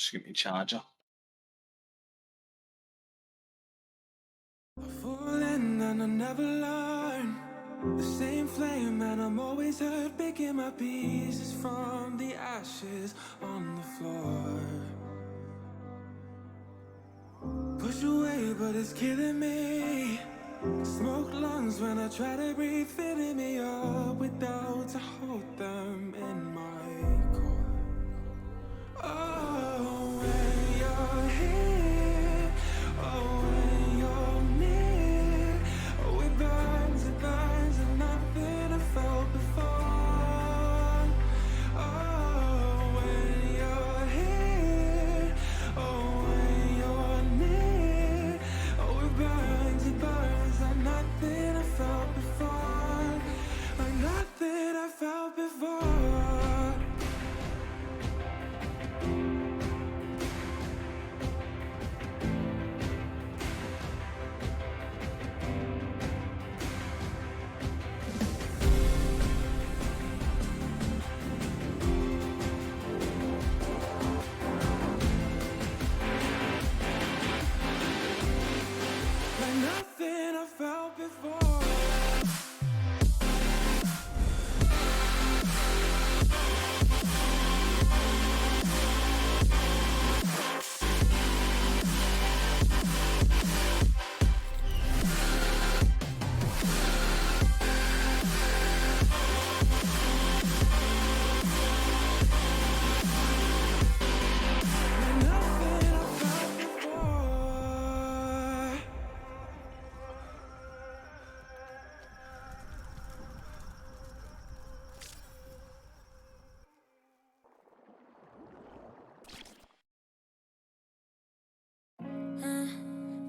Just give me a charger. I've fallen and I never learn. The same flame and I'm always hurt, picking my pieces from the ashes on the floor. Push away, but it's killing me. Smoke lungs when I try to breathe, filling me up with doubt to hold them in my core. Oh, when you're here, oh, when you're near, oh, it burns and nothing I felt before. Oh, when you're here, oh, when you're near, oh, it burns like nothing I felt before, like nothing I felt before. Like nothing I felt before. Like nothing I felt before.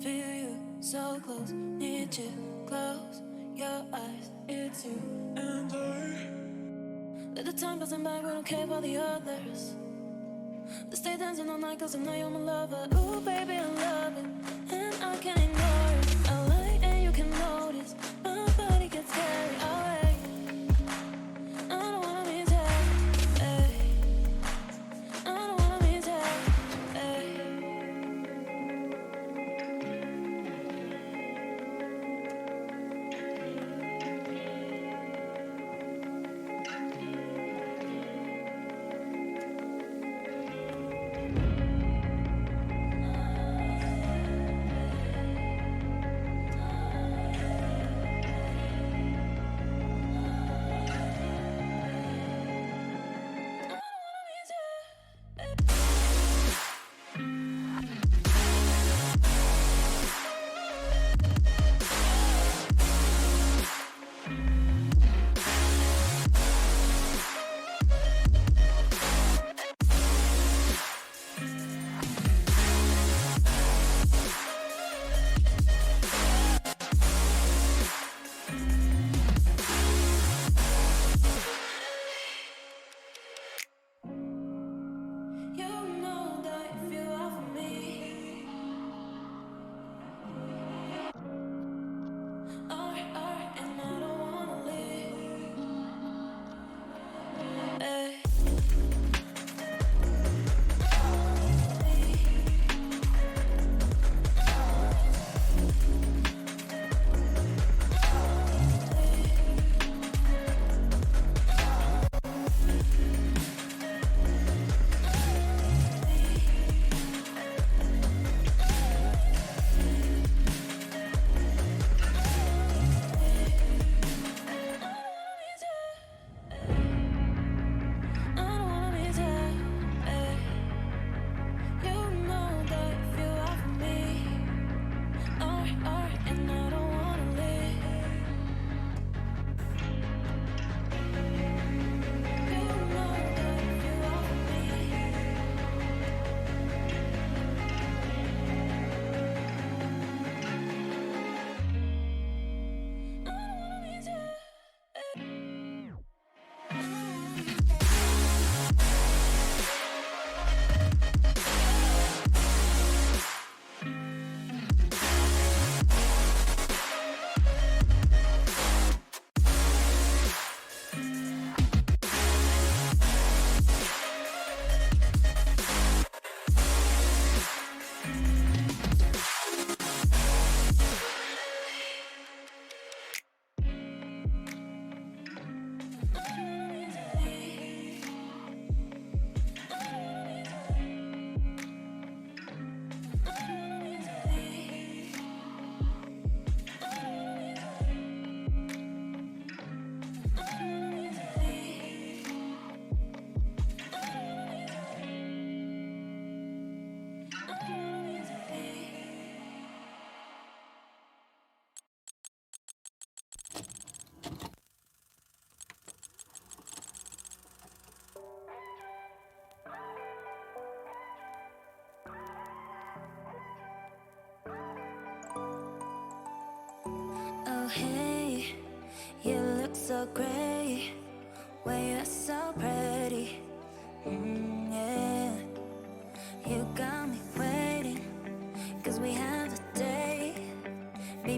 Feel you so close, need you close your eyes, it's you And Let the time pass by, we don't care about the others. Let's stay dancing all night cause I know you're my lover. Ooh baby I love it, and I can't ignore it. I like and you can notice, my body gets carried away. I don't wanna be tired, ay. I don't wanna be tired, ay.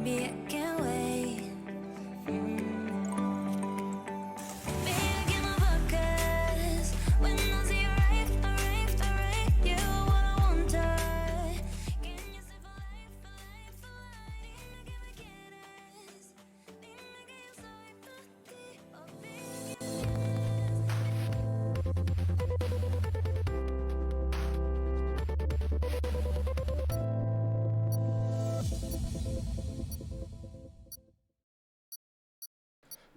baby, I can't wait. Baby, I get my focus when I see you rave, you are what I want. Can you say for life, for life, give me kisses, dime que yo soy para ti, oh baby.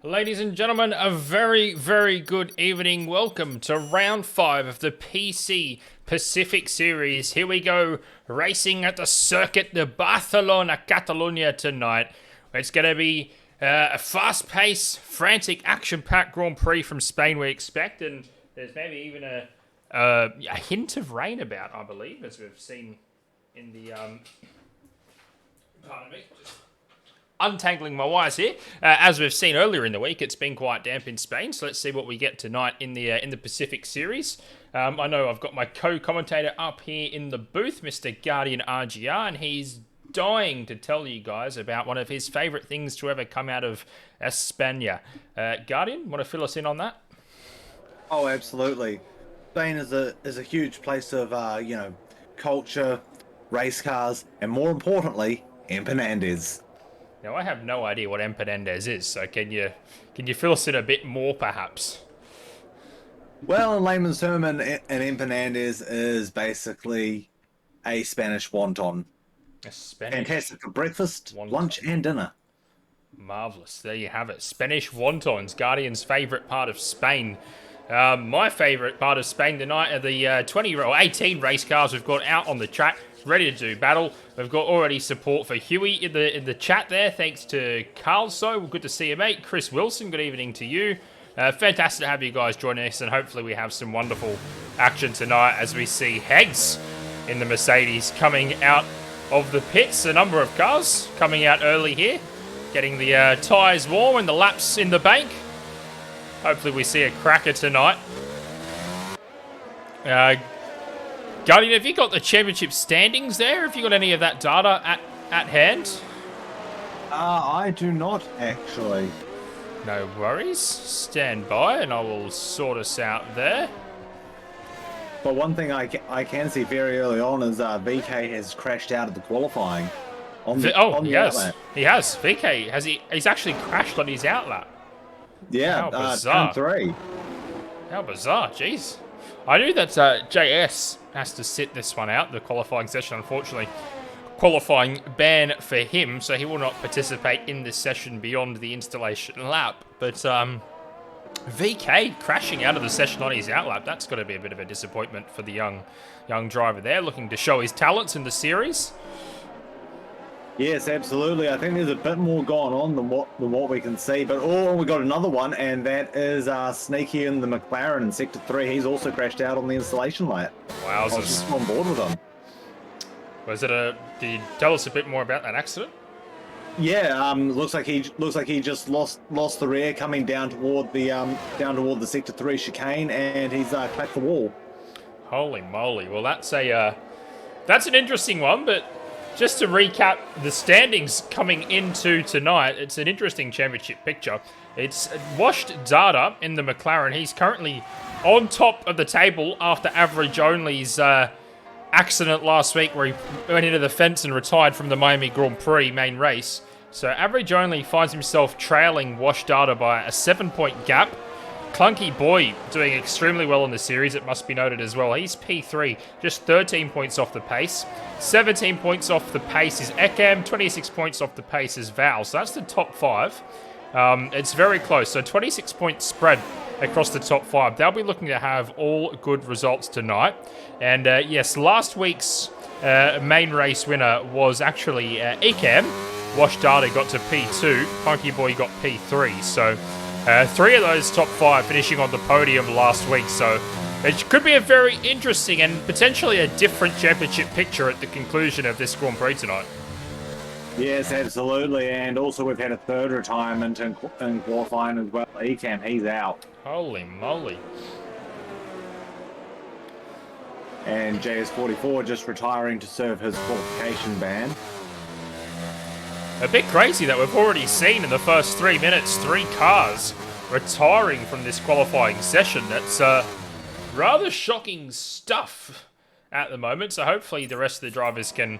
Ladies and gentlemen, a very, very good evening. Welcome to round 5 of the PC Pacific Series. Here we go, racing at the Circuit de Barcelona-Catalunya tonight. It's going to be a fast-paced, frantic, action-packed Grand Prix from Spain, we expect. And there's maybe even a hint of rain about, I believe, as we've seen in the... pardon me, just untangling my wires here. As we've seen earlier in the week, it's been quite damp in Spain, so let's see what we get tonight in the Pacific Series. I know I've got my co-commentator up here in the booth, Mr. GuardianRGR, and he's dying to tell you guys about one of his favourite things to ever come out of España. Guardian, want to fill us in on that? Oh, absolutely. Spain is a huge place of culture, race cars, and more importantly, empanadas. Now, I have no idea what empanadas is, so can you fill us in a bit more, perhaps? Well, in layman's term, an empanadas is basically a Spanish wonton. A Spanish Fantastic for breakfast, wonton. lunch, and dinner. Marvellous. There you have it. Spanish wontons, Guardian's favourite part of Spain. My favourite part of Spain tonight are the 18 race cars we've got out on the track, ready to do battle. We've got already support for Huey in the chat there, thanks to Carl. So good to see you, mate. Chris Wilson, good evening to you. Fantastic to have you guys join us, and hopefully we have some wonderful action tonight as we see Hegs in the Mercedes coming out of the pits. A number of cars coming out early here, getting the tyres warm and the laps in the bank. Hopefully we see a cracker tonight. Guardian, have you got the championship standings there? Have you got any of that data at hand? I do not, actually. No worries. Stand by and I will sort us out there. But one thing I can see very early on is VK has crashed out of the qualifying. He has. He has. VK, he's actually crashed on his outlap. Yeah, How bizarre. turn 3. How bizarre, jeez. I knew that JS has to sit this one out, the qualifying session, unfortunately. Qualifying ban for him, so he will not participate in this session beyond the installation lap. But VK crashing out of the session on his outlap, that's got to be a bit of a disappointment for the young driver there, looking to show his talents in the series. Yes, absolutely. I think there's a bit more going on than what we can see. But we got another one, and that is Sneaky in the McLaren in Sector 3. He's also crashed out on the installation lap. Wowzers. I was just on board with him. Did you tell us a bit more about that accident? Yeah, looks like he just lost the rear coming down toward the Sector 3 chicane, and he's clapped the wall. Holy moly! Well, that's an interesting one, but just to recap the standings coming into tonight, it's an interesting championship picture. It's washed Data in the McLaren. He's currently on top of the table after Average Only's accident last week where he went into the fence and retired from the Miami Grand Prix main race. So Average Only finds himself trailing Wash Data by a 7-point gap. Clunky Boy doing extremely well in the series, it must be noted as well. He's P3, just 13 points off the pace. 17 points off the pace is Ekam, 26 points off the pace is Val. So that's the top 5. It's very close. So 26-point spread across the top 5. They'll be looking to have all good results tonight. And yes, last week's main race winner was actually Ekam. Wash Data got to P2. Clunky Boy got P3. So 3 of those top 5 finishing on the podium last week. So it could be a very interesting and potentially a different championship picture at the conclusion of this Grand Prix tonight. Yes, absolutely. And also we've had a third retirement in qualifying as well. Ekam, he's out. Holy moly. And JS44 just retiring to serve his qualification ban. A bit crazy that we've already seen in the first 3 minutes 3 cars retiring from this qualifying session. That's rather shocking stuff at the moment. So hopefully the rest of the drivers can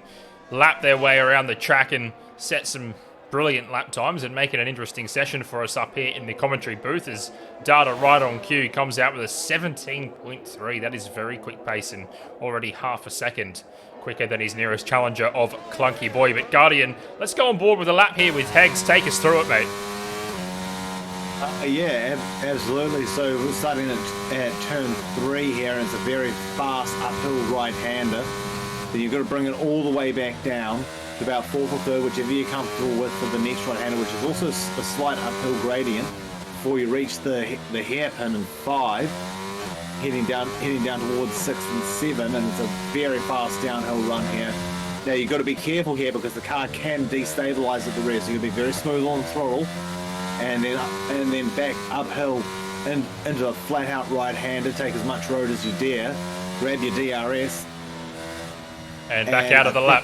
lap their way around the track and set some brilliant lap times and make it an interesting session for us up here in the commentary booth as Data right on cue comes out with a 17.3. That is very quick pace and already half a second quicker than his nearest challenger of Clunky Boy. But Guardian, let's go on board with a lap here with Hegs. Take us through it, mate. Yeah, absolutely. So we're starting at turn 3 here, and it's a very fast uphill right-hander. Then you've got to bring it all the way back down to about 4th or 3rd, whichever you're comfortable with for the next right-hander, which is also a slight uphill gradient before you reach the hairpin in 5. Heading down towards 6 and 7, and it's a very fast downhill run here. Now you've got to be careful here because the car can destabilize at the rear, so you've got to be very smooth on the throttle, and then back uphill into a flat out right-hander. Take as much road as you dare. Grab your DRS and back out of the lap.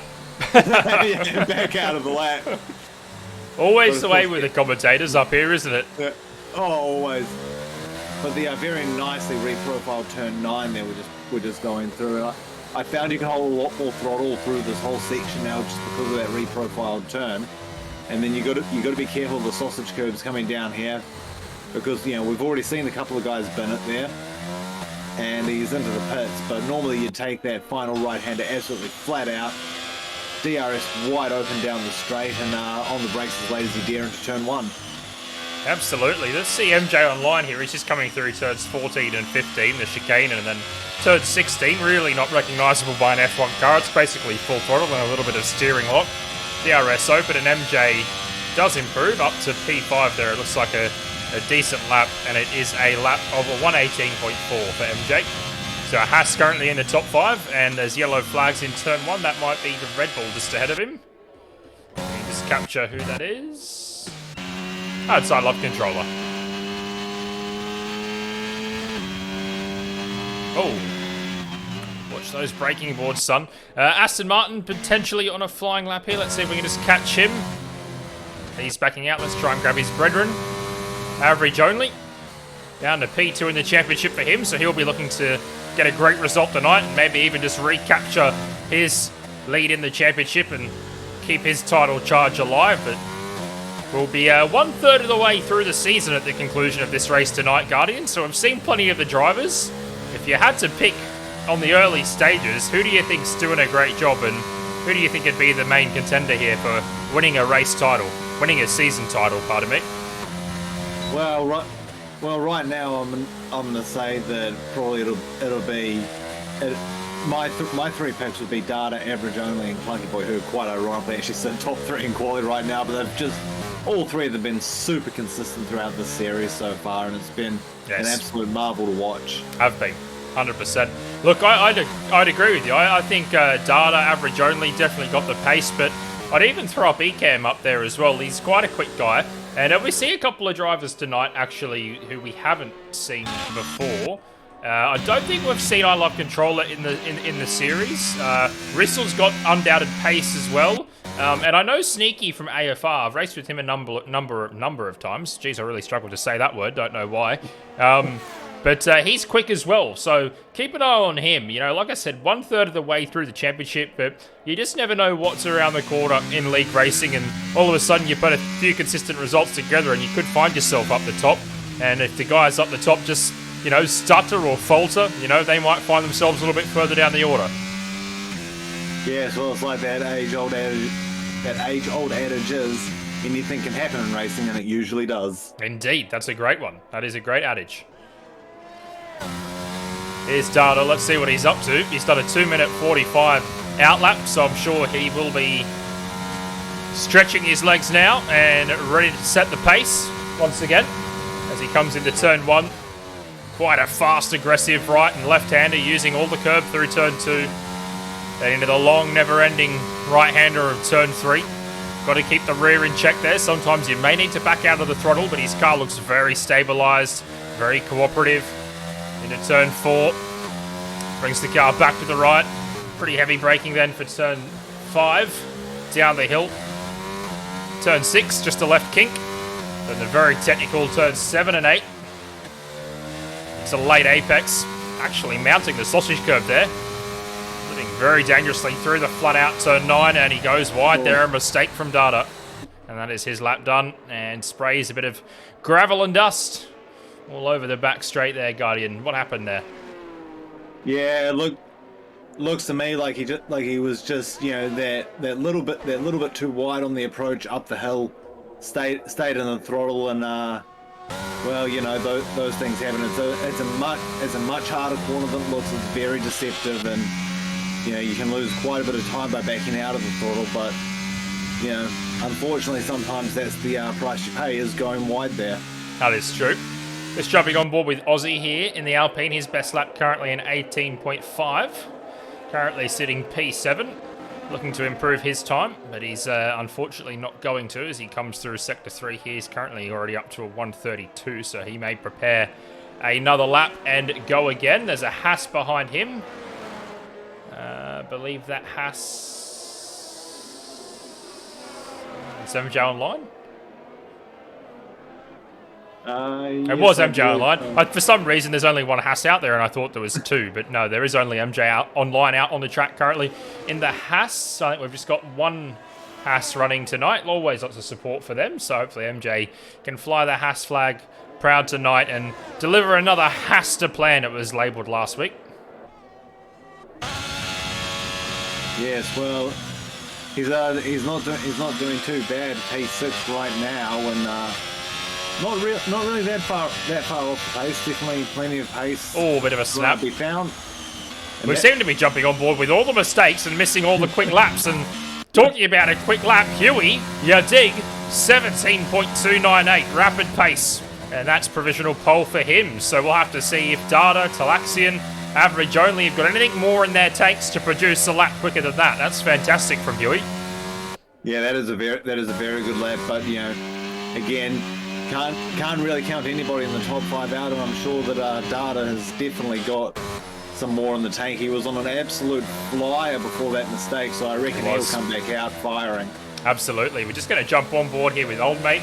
Yeah, back out of the lap. Always the way with the commentators up here, isn't it? Yeah. Oh, always. But they are very nicely reprofiled turn 9 there we're just going through. I found you can hold a lot more throttle through this whole section now just because of that reprofiled turn. And then you got to be careful of the sausage curbs coming down here because we've already seen a couple of guys bin it there. And he's into the pits, but normally you take that final right-hander absolutely flat out, DRS wide open down the straight, and on the brakes as late as you dare into turn 1. Absolutely. Let's see MJ online here. He's just coming through turns 14 and 15, the chicane, and then turn 16, really not recognisable by an F1 car. It's basically full throttle and a little bit of steering lock. DRS open, and MJ does improve up to P5 there. It looks like a decent lap, and it is a lap of a 118.4 for MJ. So Haas currently in the top 5, and there's yellow flags in turn 1. That might be the Red Bull just ahead of him. Let me just capture who that is. Oh, it's I Love Controller. Oh. Watch those braking boards, son. Aston Martin potentially on a flying lap here. Let's see if we can just catch him. He's backing out. Let's try and grab his brethren. Average only. Down to P2 in the championship for him, so he'll be looking to get a great result tonight and maybe even just recapture his lead in the championship and keep his title charge alive. But we'll be 1/3 of the way through the season at the conclusion of this race tonight, Guardian. So I've seen plenty of the drivers. If you had to pick on the early stages, who do you think's doing a great job, and who do you think would be the main contender here for winning a race title, winning a season title? Pardon me. Well, right now I'm gonna say that probably it'll be my 3 picks would be Data, Average Only, and Clunky Boy, who quite ironically actually sit top 3 in quality right now, but they've just all 3 of them been super consistent throughout this series so far, and it's been an absolute marvel to watch. Have been. 100%. Look, I'd agree with you. I think Data, Average Only, definitely got the pace, but I'd even throw up Ecam up there as well. He's quite a quick guy. And we see a couple of drivers tonight, actually, who we haven't seen before. I don't think we've seen I Love Controller in the series. Rissel's got undoubted pace as well. And I know Sneaky from AFR. I've raced with him a number of times. Geez, I really struggled to say that word. Don't know why. But he's quick as well, so keep an eye on him. Like I said, 1/3 of the way through the championship, but you just never know what's around the corner in league racing, and all of a sudden you put a few consistent results together and you could find yourself up the top. And if the guys up the top just, stutter or falter, they might find themselves a little bit further down the order. Yeah, so it's like that age-old adage is, anything can happen in racing, and it usually does. Indeed, that's a great one. That is a great adage. Here's Data. Let's see what he's up to. He's done a 2-minute 45 outlap, so I'm sure he will be stretching his legs now and ready to set the pace once again as he comes into turn 1. Quite a fast, aggressive right and left-hander using all the curb through turn 2. Then into the long, never-ending right-hander of turn 3. Got to keep the rear in check there. Sometimes you may need to back out of the throttle, but his car looks very stabilised, very cooperative. Into turn 4. Brings the car back to the right. Pretty heavy braking then for turn 5. Down the hill. turn 6, just a left kink. Then the very technical turn 7 and 8. It's a late apex, actually mounting the sausage curve there. Living very dangerously through the flat out turn 9, and he goes wide there, a mistake from Data. And that is his lap done, and sprays a bit of gravel and dust all over the back straight there, Guardian. What happened there? Yeah, looks to me like he was just, you know, that little bit too wide on the approach up the hill, stayed in the throttle, and well, you know, those things happen. It's a much harder corner than it looks. It's very deceptive, and you know, you can lose quite a bit of time by backing out of the throttle. But you know, unfortunately, sometimes that's the price you pay, is going wide there. That is true. Just jumping on board with Aussie here in the Alpine. His best lap currently in 18.5. Currently sitting P7. Looking to improve his time, but he's unfortunately not going to as he comes through Sector 3 here. He's currently already up to a 132, so he may prepare another lap and go again. There's a Haas behind him. I believe that Haas... Is MJ online? It was MJ online. For some reason, there's only one Haas out there, and I thought there was two, but no, there is only MJ online out on the track currently. In the Haas, I think we've just got one Haas running tonight. Always lots of support for them, so hopefully MJ can fly the Haas flag proud tonight and deliver another Haas to plan. It was labelled last week. Yes, well, he's not doing too bad. P6 right now, and not really that far off the pace. Definitely plenty of pace. Oh, bit of a snap. To be found. And We seem to be jumping on board with all the mistakes and missing all the quick laps. And talking about a quick lap, Huey, you dig, 17.298 rapid pace. And that's provisional pole for him. So we'll have to see if Data, Talaxian, Average Only have got anything more in their tanks to produce a lap quicker than that. That's fantastic from Huey. Yeah, that is a very good lap. But you know, again, can't really count anybody in the top 5 out, and I'm sure that Data has definitely got some more in the tank. He was on an absolute flyer before that mistake, so I reckon he'll come back out firing. Absolutely. We're just going to jump on board here with Old Mate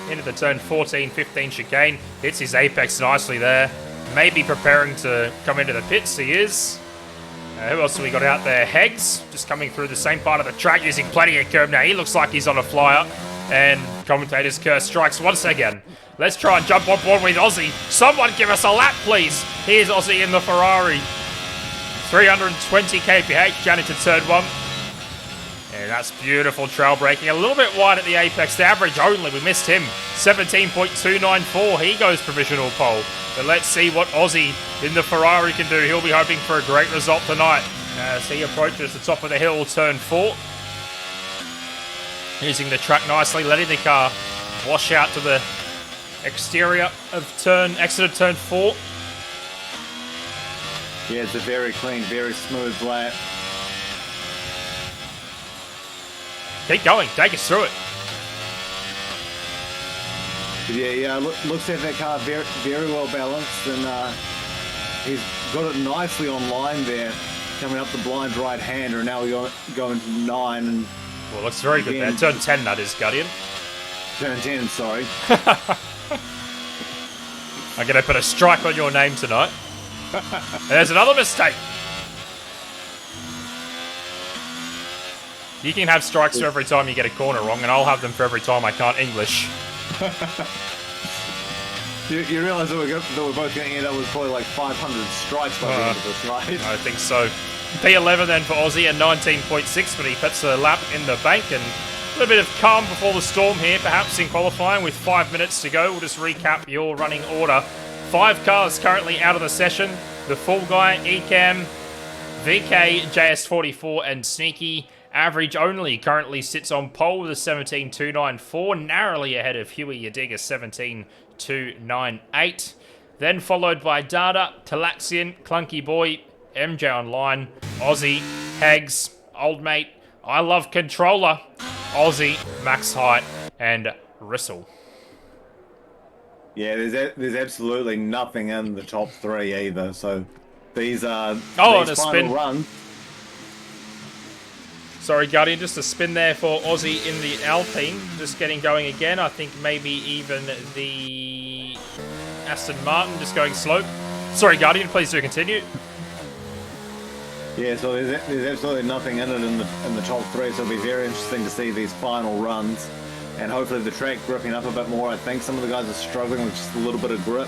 into the turn 14-15 chicane. Hits his apex nicely there. Maybe preparing to come into the pits. He is. Who else have we got out there? Hegs, just coming through the same part of the track using plenty of curb now. He looks like he's on a flyer. And commentator's curse strikes once again. Let's try and jump on board with Aussie. Someone give us a lap, please. Here's Aussie in the Ferrari. 320 kph down into turn 1. And that's beautiful trail braking. A little bit wide at the apex. The Average Only, we missed him. 17.294. He goes provisional pole. But let's see what Aussie in the Ferrari can do. He'll be hoping for a great result tonight as he approaches the top of the hill, turn 4. Using the track nicely, letting the car wash out to the exterior of exit of turn 4. Yeah, it's a very clean, very smooth lap. Keep going, take us through it. Yeah, looks like that car very, very well balanced, and he's got it nicely on line there, coming up the blind right hander, and now we're going to 9. And well, looks very good there. Turn 10, that is, Guardian. Turn 10, sorry. I'm going to put a strike on your name tonight. There's another mistake. You can have strikes for every time you get a corner wrong, and I'll have them for every time I can't English. You realise that we're both going to end up with probably like 500 strikes by the end of this, right? I think so. P11 then for Aussie and 19.6, but he puts a lap in the bank, and a little bit of calm before the storm here, perhaps in qualifying with 5 minutes to go. We'll just recap your running order. 5 cars currently out of the session. The Fall Guy, Ecam, VK, JS44 and Sneaky. Average Only currently sits on pole with a 17.294, narrowly ahead of Huey Yadiga 17.298. Then followed by Data, Talaxian, Clunky Boy, MJ Online, Aussie, Hags, Old Mate, I Love Controller, Aussie, Max Height, and Rissel. Yeah, there's absolutely nothing in the top 3 either. So these are and a these spin. final runs. Sorry, Guardian, just a spin there for Aussie in the Alpine. Just getting going again. I think maybe even the Aston Martin just going slow. Sorry, Guardian, please do continue. Yeah, so there's absolutely nothing in it in the top three, so it'll be very interesting to see these final runs. And hopefully the track gripping up a bit more. I think some of the guys are struggling with just a little bit of grip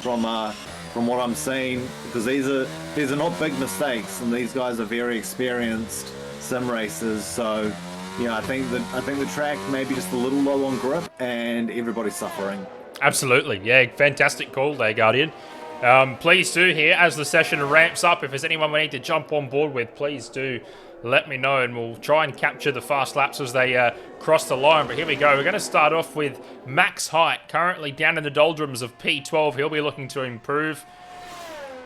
from what I'm seeing, because these are not big mistakes, and these guys are very experienced sim racers. So, I think the track may be just a little low on grip, and everybody's suffering. Absolutely, yeah, fantastic call there, Guardian. Please do here, as the session ramps up, if there's anyone we need to jump on board with, please do let me know, and we'll try and capture the fast laps as they cross the line. But here we go. We're going to start off with Max Height, currently down in the doldrums of P12. He'll be looking to improve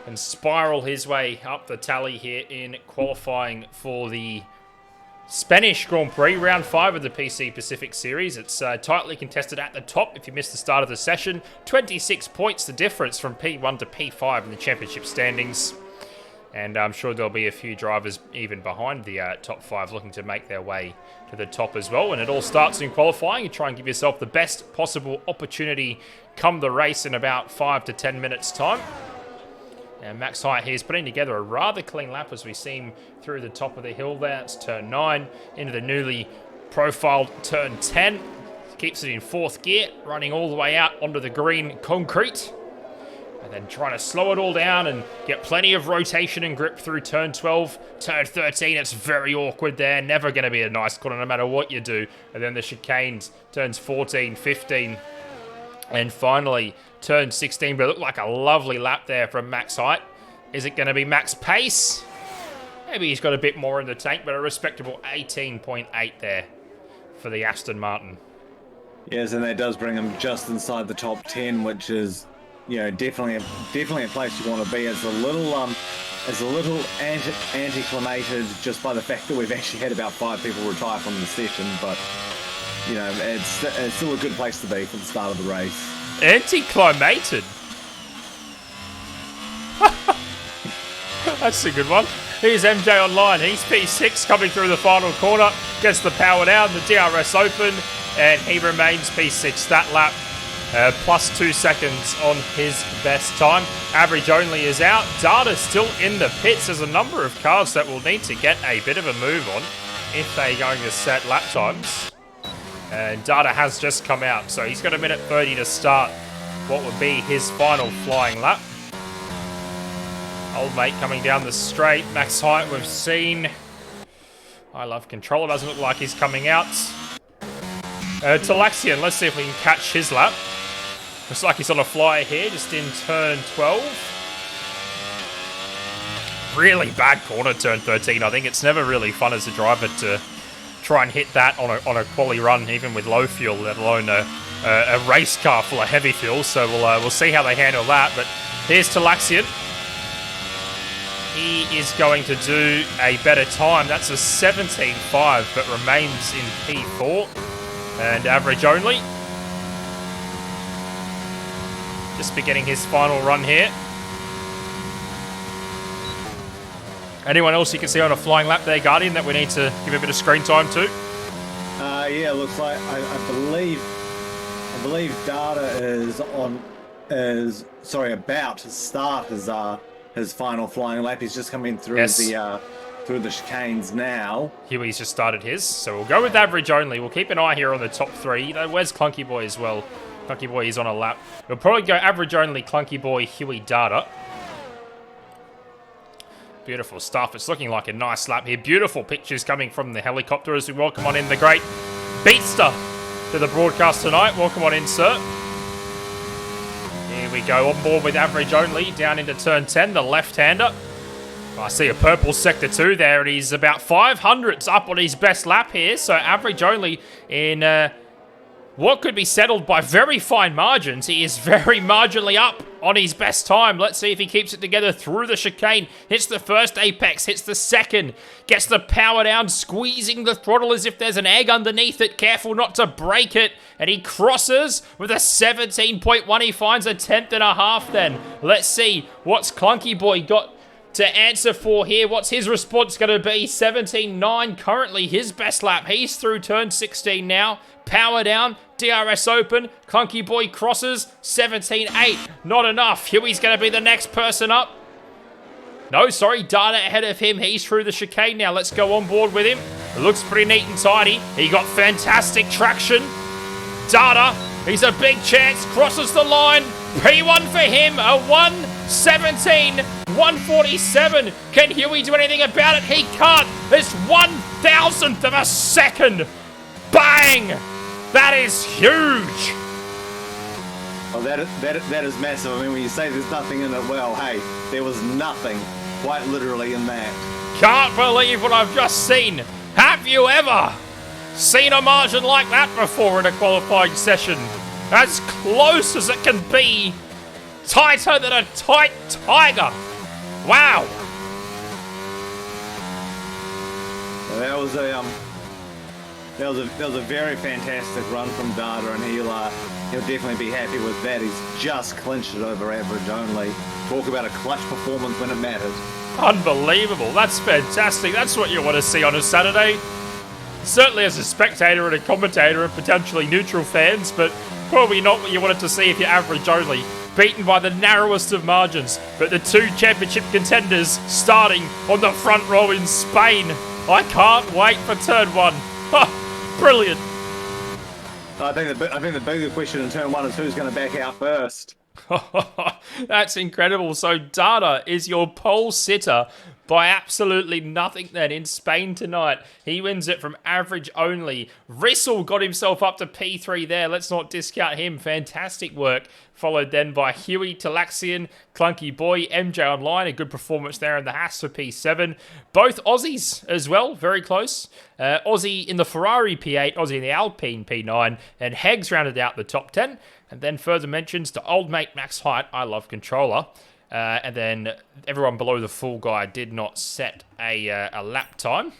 and spiral his way up the tally here in qualifying for the Spanish Grand Prix, round 5 of the PC Pacific Series. It's tightly contested at the top if you missed the start of the session. 26 points the difference from P1 to P5 in the championship standings. And I'm sure there'll be a few drivers even behind the top 5 looking to make their way to the top as well. And it all starts in qualifying. You try and give yourself the best possible opportunity come the race in about 5 to 10 minutes time. And Max Height here is putting together a rather clean lap as we see him through the top of the hill there. It's turn 9 into the newly profiled turn 10. Keeps it in 4th gear, running all the way out onto the green concrete. And then trying to slow it all down and get plenty of rotation and grip through turn 12. Turn 13, it's very awkward there. Never going to be a nice corner no matter what you do. And then the chicanes, turns 14, 15. And finally, turn 16, but it looked like a lovely lap there from Max Height. Is it going to be max pace? Maybe he's got a bit more in the tank, but a respectable 18.8 there for the Aston Martin. Yes, and that does bring him just inside the top 10, which is, definitely a place you want to be. It's a little anticlimated just by the fact that we've actually had about 5 people retire from the session, but it's still a good place to be for the start of the race. Anticlimated? That's a good one. Here's MJ Online. He's P6 coming through the final corner. Gets the power down, the DRS open, and he remains P6 that lap. Plus 2 seconds on his best time. Average only is out. Data's still in the pits. There's a number of cars that will need to get a bit of a move on if they're going to set lap times. And Data has just come out, so he's got a minute 30 to start what would be his final flying lap. Old mate coming down the straight. Max Height we've seen. I love controller. Doesn't look like he's coming out. Talaxian, let's see if we can catch his lap. Looks like he's on a flyer here, just in turn 12. Really bad corner, turn 13. I think it's never really fun as a driver to try and hit that on a quali run, even with low fuel, let alone a race car full of heavy fuel. So we'll see how they handle that. But here's Talaxian. He is going to do a better time. That's a 17.5, but remains in P4 and average only. Just beginning his final run here. Anyone else you can see on a flying lap there, Guardian, that we need to give a bit of screen time to? Yeah, looks like I believe Data is about to start his final flying lap. He's just coming through through the chicanes now. Huey's just started his, so we'll go with average only. We'll keep an eye here on the top 3. Where's Clunky Boy as well? Clunky Boy is on a lap. We'll probably go average only, Clunky Boy, Huey, Data. Beautiful stuff. It's looking like a nice lap here. Beautiful pictures coming from the helicopter as we welcome on in the great Beatster to the broadcast tonight. Welcome on in, sir. Here we go, on board with average only, down into turn 10, the left-hander. I see a purple sector 2 there, and he's about 500s up on his best lap here, so average only in what could be settled by very fine margins. He is very marginally up on his best time. Let's see if he keeps it together through the chicane. Hits the first apex, hits the second, gets the power down, squeezing the throttle as if there's an egg underneath it. Careful not to break it. And he crosses with a 17.1. He finds a 10th and a half then. Let's see what's Clunky Boy got to answer for here. What's his response going to be? 17.9 currently his best lap. He's through turn 16 now. Power down, DRS open, Clunky Boy crosses, 17.8. Not enough. Huey's going to be the next person up. No, sorry, Data ahead of him. He's through the chicane now. Let's go on board with him. It looks pretty neat and tidy. He got fantastic traction. Data, he's a big chance, crosses the line. P1 for him, a 1:17, 1:47. Can Huey do anything about it? He can't. It's 1,000th of a second. Bang! That is huge. Oh, that is massive. I mean, when you say there's nothing in it, well, hey, there was nothing, quite literally, in that. Can't believe what I've just seen. Have you ever seen a margin like that before in a qualifying session? As close as it can be. Tighter than a tight tiger. Wow. Well, that was a very fantastic run from Data, and he'll definitely be happy with that. He's just clinched it over average only. Talk about a clutch performance when it matters. Unbelievable. That's fantastic. That's what you want to see on a Saturday. Certainly as a spectator and a commentator and potentially neutral fans, but probably not what you wanted to see if you're average only. Beaten by the narrowest of margins, but the two championship contenders starting on the front row in Spain. I can't wait for turn one. Brilliant. I think the bigger question in turn one is who's going to back out first. That's incredible. So Data is your pole sitter by absolutely nothing then in Spain tonight. He wins it from average only. Rissel got himself up to P3 there. Let's not discount him. Fantastic work. Followed then by Huey, Talaxian, Clunky Boy, MJ Online. A good performance there in the Haas for P7. Both Aussies as well. Very close. Aussie in the Ferrari P8, Aussie in the Alpine P9, and Hegs rounded out the top 10. And then further mentions to old mate Max Height, I love controller. And then everyone below the full guy did not set a lap time.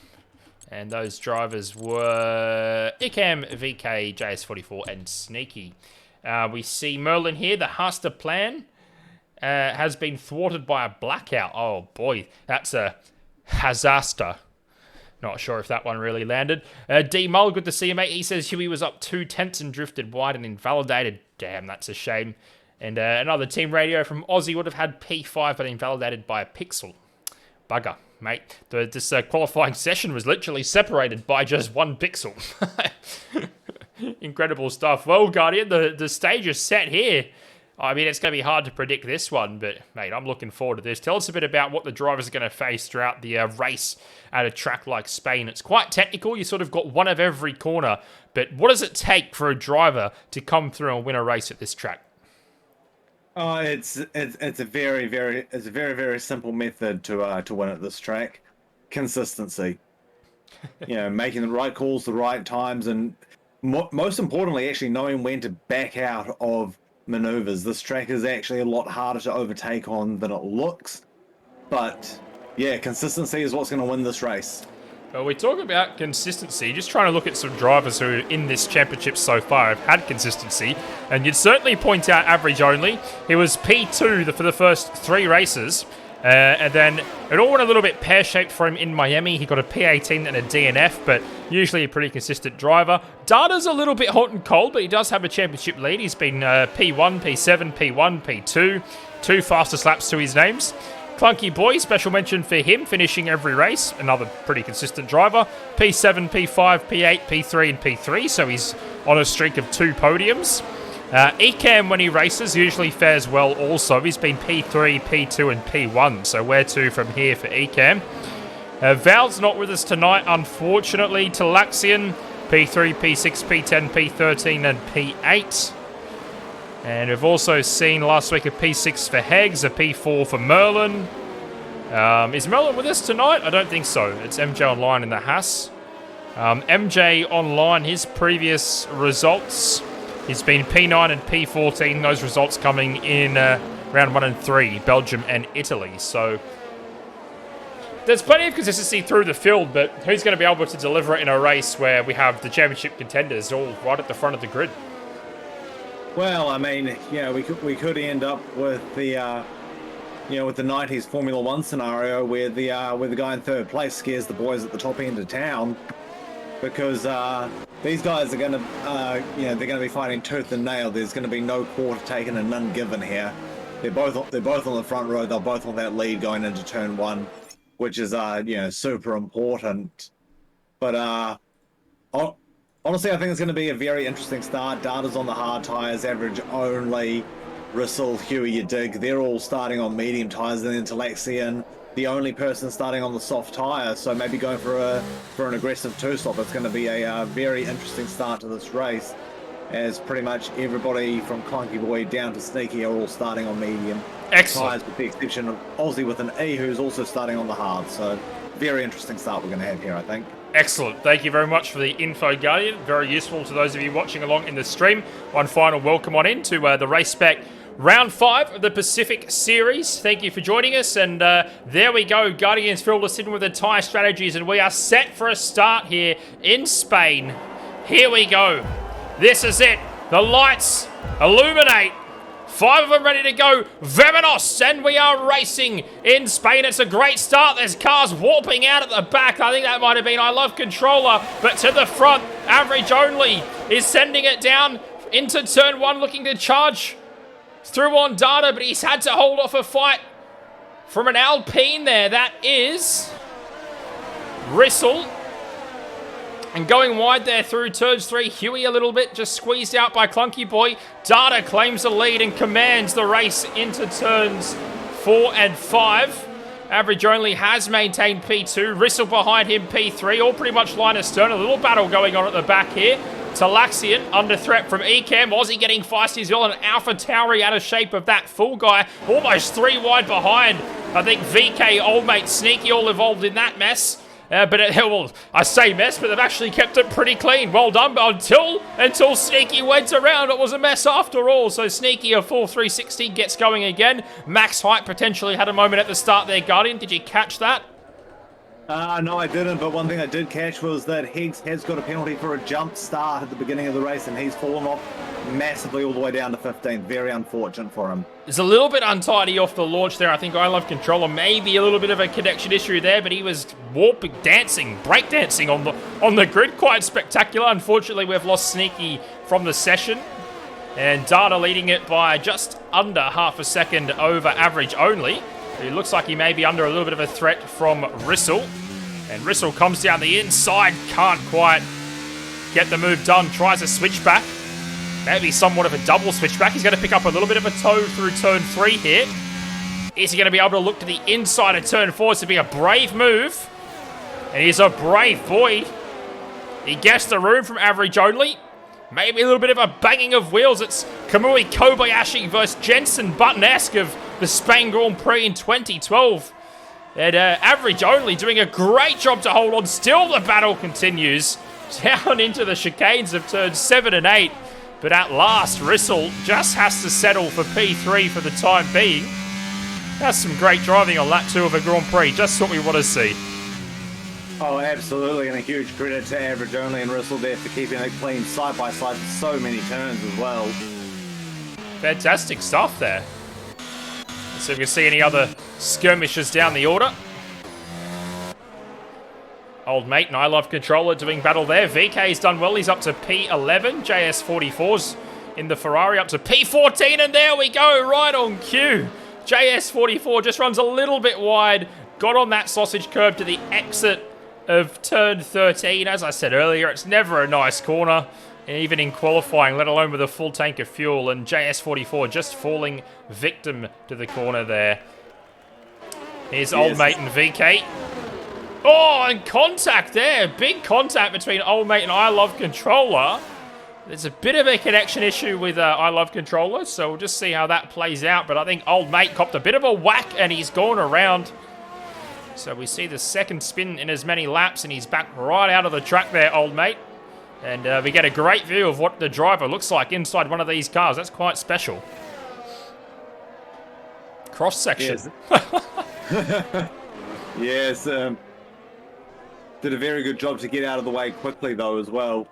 And those drivers were Icam, VK, JS44, and Sneaky. We see Merlin here. The Hasta plan has been thwarted by a blackout. Oh boy, that's a hazasta. Not sure if that one really landed. D Mull, good to see you, mate. He says Huey was up 2/10 and drifted wide and invalidated. Damn, that's a shame. And another team radio from Aussie would have had P5 but invalidated by a pixel. Bugger, mate. This qualifying session was literally separated by just 1 pixel. Incredible stuff. Well, Guardian, the stage is set here. I mean, it's going to be hard to predict this one, but, mate, I'm looking forward to this. Tell us a bit about what the drivers are going to face throughout the race at a track like Spain. It's quite technical. You sort of got one of every corner, but what does it take for a driver to come through and win a race at this track? Oh, it's a very simple method to win at this track. Consistency. You know, making the right calls, the right times, and most importantly, actually knowing when to back out of maneuvers. This track is actually a lot harder to overtake on than it looks, but yeah, consistency is what's going to win this race. Well, we talk about consistency, just trying to look at some drivers who in this championship so far have had consistency, and you'd certainly point out average only. He was P2 for the first 3 races, and then it all went a little bit pear-shaped for him in Miami. He got a P18 and a DNF, but usually a pretty consistent driver. Data's a little bit hot and cold, but he does have a championship lead. He's been P1, P7, P1, P2, 2 fastest laps to his names. Clunky Boy, special mention for him, finishing every race. Another pretty consistent driver. P7, P5, P8, P3, and P3, so he's on a streak of 2 podiums. Ecam, when he races, usually fares well also. He's been P3, P2, and P1, so where to from here for Ecam? Val's not with us tonight, unfortunately. Talaxian, P3, P6, P10, P13, and P8. And we've also seen last week a P6 for Hegs, a P4 for Merlin. Is Merlin with us tonight? I don't think so. It's MJ Online in the Haas. MJ Online, his previous results, he's been P9 and P14. Those results coming in round 1 and 3, Belgium and Italy. So there's plenty of consistency through the field, but who's going to be able to deliver it in a race where we have the championship contenders all right at the front of the grid? Well, I mean, yeah, we could end up with the you know, with the 90s Formula One scenario where the guy in third place scares the boys at the top end of town, because these guys are going to, you know, they're going to be fighting tooth and nail. There's going to be no quarter taken and none given here. They're both on the front row. They're both on that lead going into turn one, which is you know, super important. But honestly, I think it's going to be a very interesting start. Data's on the hard tires, average only. Rissel, Huey, you dig. They're all starting on medium tires, and then Talaxian, the only person starting on the soft tire. So maybe going for an aggressive two-stop. It's going to be a very interesting start to this race, as pretty much everybody from Clunky Boy down to Sneaky are all starting on medium Excellent. tires, with the exception of Aussie with an E, who's also starting on the hard. So very interesting start we're going to have here, I think. Excellent. Thank you very much for the info, Guardian. Very useful to those of you watching along in the stream. One final welcome on into the Race Spec Round 5 of the Pacific Series. Thank you for joining us. And there we go. Guardians filled us in with the tyre strategies. And we are set for a start here in Spain. Here we go. This is it. The lights illuminate. 5 of them ready to go. Vamonos! And we are racing in Spain. It's a great start. There's cars warping out at the back. I think that might have been I Love Controller. But to the front, Average Only is sending it down into turn 1, looking to charge through on Data, but he's had to hold off a fight from an Alpine there. That is Rissel. And going wide there through turns 3, Huey a little bit, just squeezed out by Clunky Boy. Data claims the lead and commands the race into turns 4 and 5. Average Only has maintained P2. Rissel behind him, P3. All pretty much line astern. A little battle going on at the back here. Talaxian under threat from Ecamm. Aussie getting feisty as well. And Alpha Tauri out of shape of that full guy. Almost 3 wide behind. I think VK, Old Mate, Sneaky all involved in that mess. Well, I say mess, but they've actually kept it pretty clean. Well done, but until Sneaky went around, it was a mess after all. So Sneaky, a full 360, gets going again. Max Height potentially had a moment at the start there, Guardian. Did you catch that? No, I didn't, but one thing I did catch was that Higgs has got a penalty for a jump start at the beginning of the race, and he's fallen off massively all the way down to 15th. Very unfortunate for him. It's a little bit untidy off the launch there. I think I Love Controller, maybe a little bit of a connection issue there, but he was warping, dancing, breakdancing on the grid. Quite spectacular. Unfortunately, we've lost Sneaky from the session, and Data leading it by just under half a second over Average Only. It looks like he may be under a little bit of a threat from Rissel. And Rissel comes down the inside, can't quite get the move done, tries a switchback. Maybe somewhat of a double switchback. He's going to pick up a little bit of a toe through turn 3 here. Is he going to be able to look to the inside of turn 4? This would be a brave move. And he's a brave boy. He gets the room from Average Only. Maybe a little bit of a banging of wheels. It's Kamui Kobayashi versus Jensen Button-esque of the Spain Grand Prix in 2012. And Average Only doing a great job to hold on. Still the battle continues down into the chicanes of turns 7 and 8. But at last, Rissel just has to settle for P3 for the time being. That's some great driving on lap 2 of a Grand Prix. Just what we want to see. Oh, absolutely, and a huge credit to Average Only and Rissel there for keeping it clean side by side for so many turns as well. Fantastic stuff there. Let's see if we can see any other skirmishes down the order. Old Mate and I Love Controller doing battle there. VK's done well. He's up to P11. JS44's in the Ferrari up to P14. And there we go, right on cue. JS44 just runs a little bit wide. Got on that sausage curb to the exit of turn 13. As I said earlier, it's never a nice corner, even in qualifying, let alone with a full tank of fuel. And JS44 just falling victim to the corner there. Here's Old Mate and VK. Oh, and contact there. Big contact between Old Mate and I Love Controller. There's a bit of a connection issue with I Love Controller, so we'll just see how that plays out. But I think Old Mate copped a bit of a whack, and he's gone around. So we see the second spin in as many laps, and he's back right out of the track there, Old Mate. And we get a great view of what the driver looks like inside one of these cars. That's quite special. Cross-section. Yes. Yes, did a very good job to get out of the way quickly, though, as well.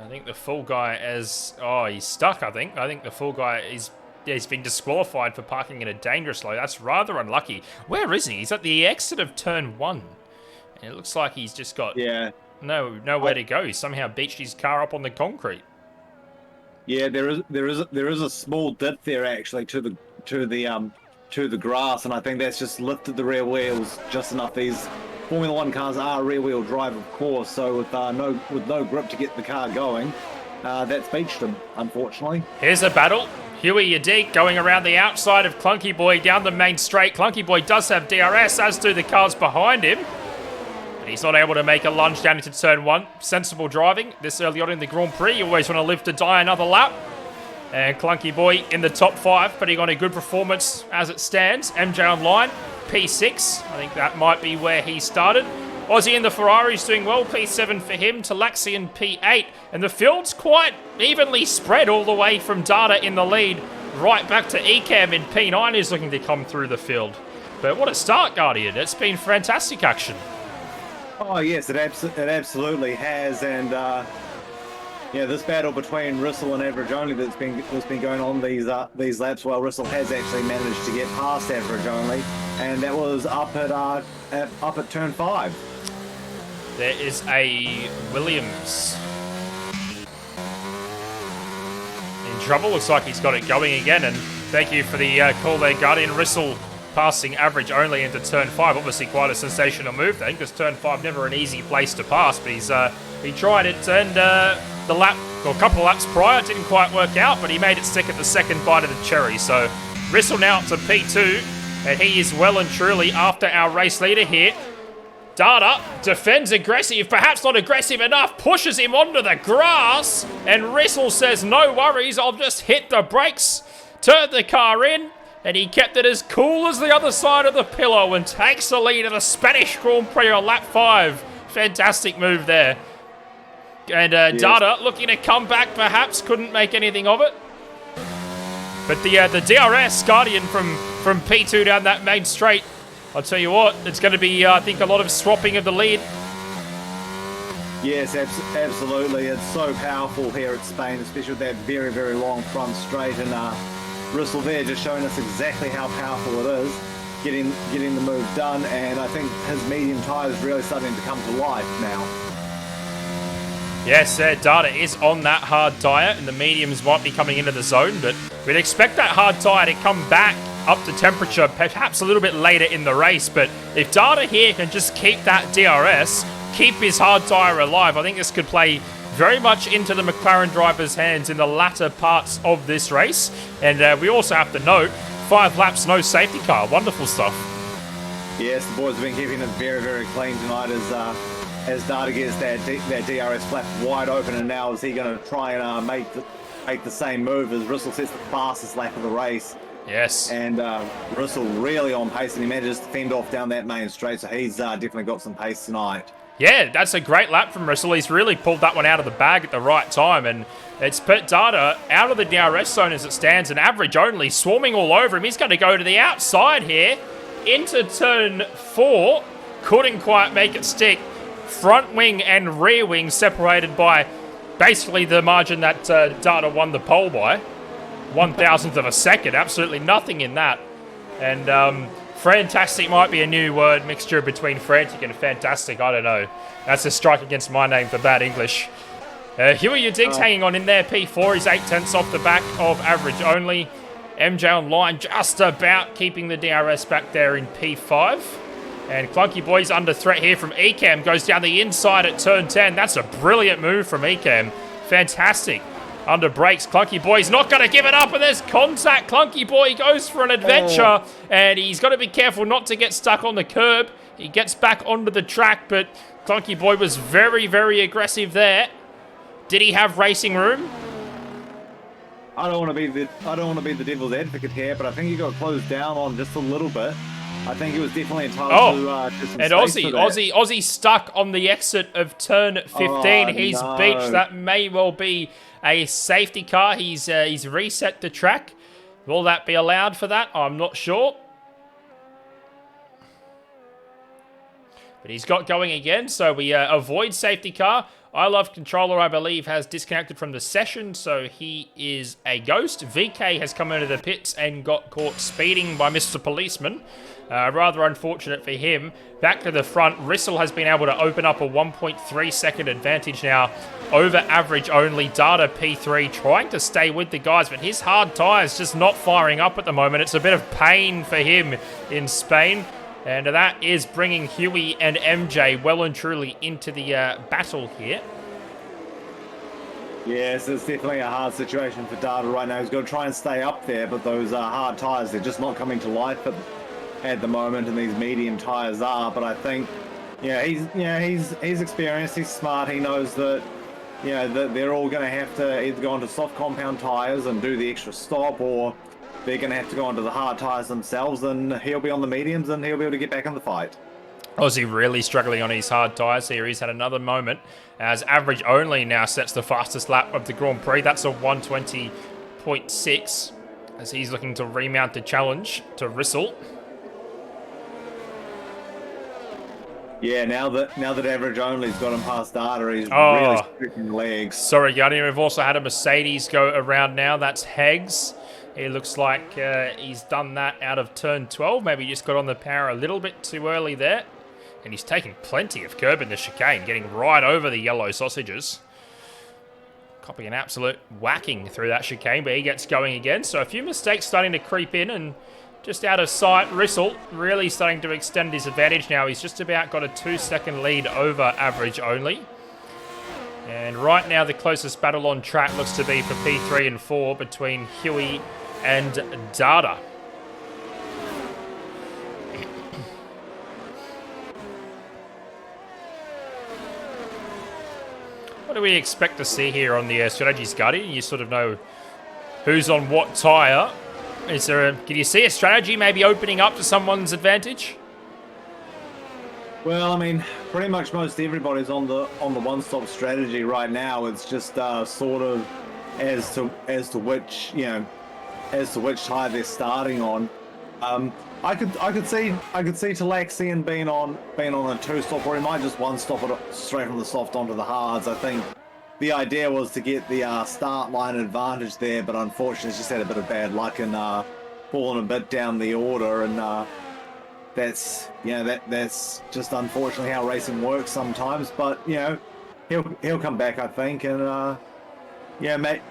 I think the full guy is... Oh, he's stuck, I think. I think the full guy is he's been disqualified for parking in a dangerous low. That's rather unlucky. Where is he? He's at the exit of turn 1. And it looks like he's just got nowhere to go. He's somehow beached his car up on the concrete. Yeah, there is a small dip there actually to the grass, and I think that's just lifted the rear wheels just enough. These Formula One cars are rear wheel drive, of course, so with no grip to get the car going, that's beached him, unfortunately. Here's a battle. Huey Yadik going around the outside of Clunky Boy down the main straight. Clunky Boy does have DRS, as do the cars behind him. But he's not able to make a lunge down into turn 1. Sensible driving this early on in the Grand Prix. You always want to live to die another lap. And Clunky Boy in the top 5, putting on a good performance as it stands. MJ Online, P6. I think that might be where he started. Aussie in the Ferrari's doing well, P7 for him. Talaxian P8. And the field's quite evenly spread all the way from Data in the lead right back to Ecam in P9 is looking to come through the field. But what a start, Guardian. It's been fantastic action. Oh, yes, it absolutely has. And, yeah, this battle between Russell and Average Only that's been going on these laps, while Russell has actually managed to get past Average Only, and that was up at turn 5. There is a Williams in trouble. Looks like he's got it going again, and thank you for the call there, Guardian. Russell passing Average Only into turn 5. Obviously quite a sensational move then, because turn 5 never an easy place to pass, but he tried it, and the lap, or a couple of laps prior, didn't quite work out, but he made it stick at the second bite of the cherry. So Russell now up to P2, and he is well and truly after our race leader here. Data defends aggressive, perhaps not aggressive enough, pushes him onto the grass, and Russell says, no worries, I'll just hit the brakes, turn the car in, and he kept it as cool as the other side of the pillow and takes the lead at a Spanish Grand Prix on lap 5. Fantastic move there. And yes. Data looking to come back, perhaps, couldn't make anything of it. But the DRS Guardian from P2 down that main straight, I'll tell you what, it's going to be, I think, a lot of swapping of the lead. Yes, absolutely. It's so powerful here at Spain, especially with that very, very long front straight. And Russell there just showing us exactly how powerful it is, getting the move done. And I think his medium tyre is really starting to come to life now. Yes, Data is on that hard tyre, and the mediums might be coming into the zone, but we'd expect that hard tyre to come back up to temperature perhaps a little bit later in the race. But if Data here can just keep that DRS, keep his hard tyre alive, I think this could play very much into the McLaren driver's hands in the latter parts of this race. And we also have to note, 5 laps, no safety car. Wonderful stuff. Yes, the boys have been keeping it very, very clean tonight as Data gets that DRS flap wide open, and now is he going to try and make the same move as Russell sets the fastest lap of the race. Yes. And Russell really on pace, and he manages to fend off down that main straight, so he's definitely got some pace tonight. Yeah, that's a great lap from Russell. He's really pulled that one out of the bag at the right time, and it's put Data out of the DRS zone as it stands, and Average Only swarming all over him. He's going to go to the outside here, into turn 4. Couldn't quite make it stick. Front wing and rear wing separated by basically the margin that Data won the pole by. 1,000th of a second. Absolutely nothing in that. And fantastic might be a new word, mixture between frantic and fantastic. I don't know. That's a strike against my name for bad English. Huey Udig's hanging on in there. P4 is 8/10 off the back of Average Only. MJ Online just about keeping the DRS back there in P5. And Clunky Boy's under threat here from Ecam. Goes down the inside at turn 10. That's a brilliant move from Ecam. Fantastic. Under brakes, Clunky Boy's not going to give it up, and there's contact. Clunky Boy goes for an adventure, and he's got to be careful not to get stuck on the curb. He gets back onto the track, but Clunky Boy was very, very aggressive there. Did he have racing room? I don't want to be the devil's advocate here, but I think he got closed down on just a little bit. I think he was definitely entitled to some and Aussie stuck on the exit of turn 15. He's beached. That may well be a safety car. He's reset the track. Will that be allowed for that? I'm not sure. But he's got going again, so we avoid safety car. I Love Controller, I believe, has disconnected from the session, so he is a ghost. VK has come into the pits and got caught speeding by Mr. Policeman. Rather unfortunate for him. Back to the front, Rissel has been able to open up a 1.3 second advantage now over average only. Data P3 trying to stay with the guys, but his hard tyres just not firing up at the moment. It's a bit of pain for him in Spain. And that is bringing Huey and MJ well and truly into the battle here. Yes, it's definitely a hard situation for Data right now. He's got to try and stay up there, but those hard tyres, they're just not coming to life at the moment, and these medium tyres are. But I think, he's experienced, he's smart, he knows that, that they're all going to have to either go onto soft compound tyres and do the extra stop, or they're going to have to go onto the hard tyres themselves, and he'll be on the mediums and he'll be able to get back in the fight. Aussie really struggling on his hard tyres here. He's had another moment as average only now sets the fastest lap of the Grand Prix. That's a 120.6 as he's looking to remount the challenge to Rissel. Yeah, now that average only's got him past Data, he's really stretching legs. Sorry, Guardian. We've also had a Mercedes go around now. That's Heggs. It looks like he's done that out of turn 12. Maybe he just got on the power a little bit too early there. And he's taking plenty of curb in the chicane, getting right over the yellow sausages. Copying an absolute whacking through that chicane, but he gets going again. So a few mistakes starting to creep in, and just out of sight, Rissel really starting to extend his advantage now. He's just about got a 2-second lead over average only. And right now, the closest battle on track looks to be for P3 and 4 between Huey and Data. What do we expect to see here on the strategies, Guardian? You sort of know who's on what tyre. Can you see a strategy maybe opening up to someone's advantage? Well, I mean, pretty much most everybody's on the one-stop strategy right now. It's just sort of as to which tyre they're starting on. I could see Talaxian being on a two-stop, or he might just one-stop it straight from the soft onto the hards. I think the idea was to get the start line advantage there, but unfortunately, he's just had a bit of bad luck and fallen a bit down the order, and that's just unfortunately how racing works sometimes. But he'll come back, I think, and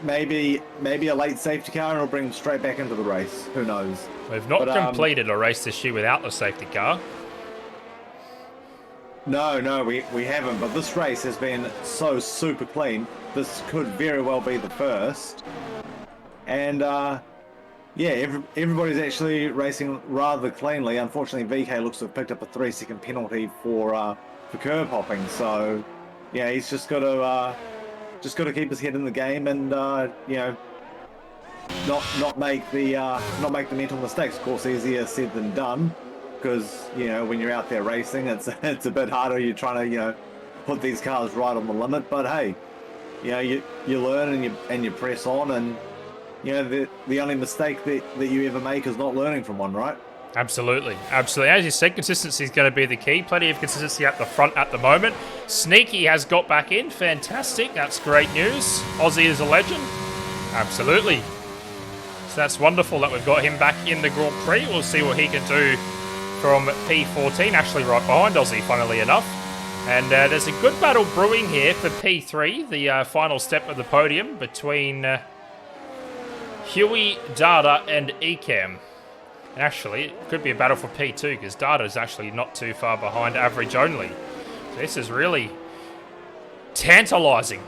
maybe a late safety car and it'll bring him straight back into the race. Who knows? We've not completed a race this year without the safety car. No, we haven't. But this race has been so super clean. This could very well be the first. And everybody's actually racing rather cleanly. Unfortunately, VK looks to have picked up a 3-second penalty for curb hopping. So he's just got to keep his head in the game and not make the mental mistakes. Of course, easier said than done, because when you're out there racing, it's a bit harder. You're trying to put these cars right on the limit. But hey, you learn and you press on, and the only mistake that you ever make is not learning from one, right? Absolutely. As you said, consistency is going to be the key. Plenty of consistency at the front at the moment. Sneaky has got back in. Fantastic. That's great news. Aussie is a legend. Absolutely. So that's wonderful that we've got him back in the Grand Prix. We'll see what he can do from P14, actually right behind Aussie, funnily enough. And there's a good battle brewing here for P3, the final step of the podium between Huey, Data, and Ecam. And actually, it could be a battle for P2, because Data is actually not too far behind average only. So this is really tantalising.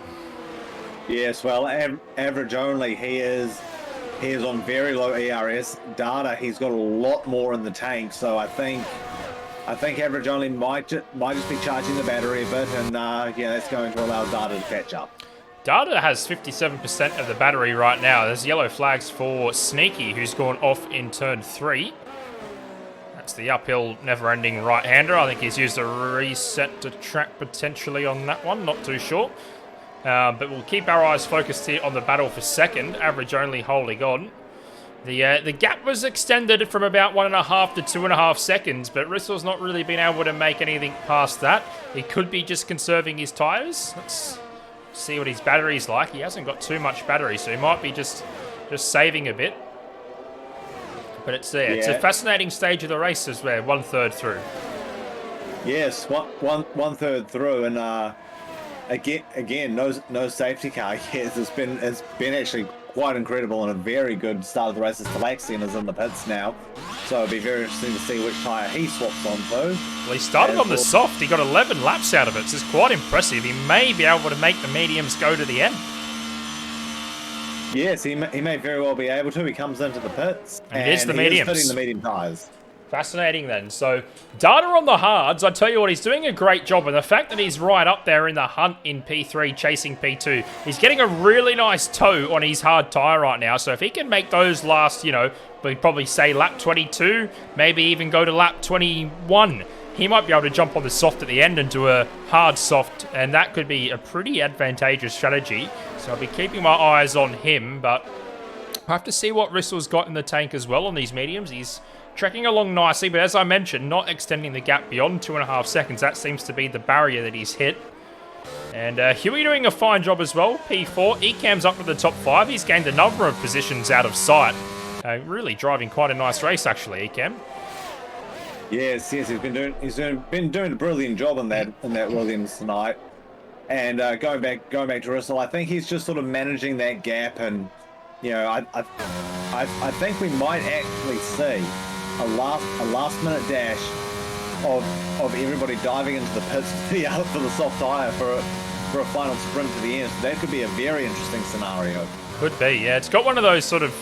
Yes, well, average only, he is on very low ERS. Data, he's got a lot more in the tank, so I think average only might just be charging the battery a bit, and that's going to allow Data to catch up. Data has 57% of the battery right now. There's yellow flags for Sneaky, who's gone off in turn 3. That's the uphill, never-ending right-hander. I think he's used a reset to track potentially on that one. Not too sure. But we'll keep our eyes focused here on the battle for second. Average only holding on. The gap was extended from about 1.5 to 2.5 seconds, but Rissel's not really been able to make anything past that. He could be just conserving his tyres. Let's see what his battery's like. He hasn't got too much battery, so he might be just saving a bit. But it's there. Yeah. It's a fascinating stage of the race as we're 1/3 through. Yes, one third through, and again, no safety car yet. It's been actually quite incredible and a very good start of the race. Talaxian is in the pits now, so it'll be very interesting to see which tyre he swaps onto. Well, he started on the soft. He got 11 laps out of it, so it's quite impressive. He may be able to make the mediums go to the end. Yes, he may very well be able to. He comes into the pits and here's the mediums. He's hitting the medium tyres. Fascinating then. So, Data on the hards, I tell you what, he's doing a great job. And the fact that he's right up there in the hunt in P3, chasing P2, he's getting a really nice toe on his hard tyre right now. So if he can make those last, we'd probably say lap 22, maybe even go to lap 21, he might be able to jump on the soft at the end and do a hard soft. And that could be a pretty advantageous strategy. So I'll be keeping my eyes on him. But I have to see what Rissel's got in the tank as well on these mediums. He's trekking along nicely, but as I mentioned, not extending the gap beyond 2.5 seconds. That seems to be the barrier that he's hit. And Huey doing a fine job as well. P4, Ecam's up to the top 5. He's gained a number of positions out of sight. Really driving quite a nice race, actually, Ecam. Yes, he's been doing a brilliant job in that Williams tonight. And going back to Russell, I think he's just sort of managing that gap, and I think we might actually see a last minute dash of everybody diving into the pits for the soft tyre for a final sprint to the end. So that could be a very interesting scenario. Could be, yeah. It's got one of those sort of,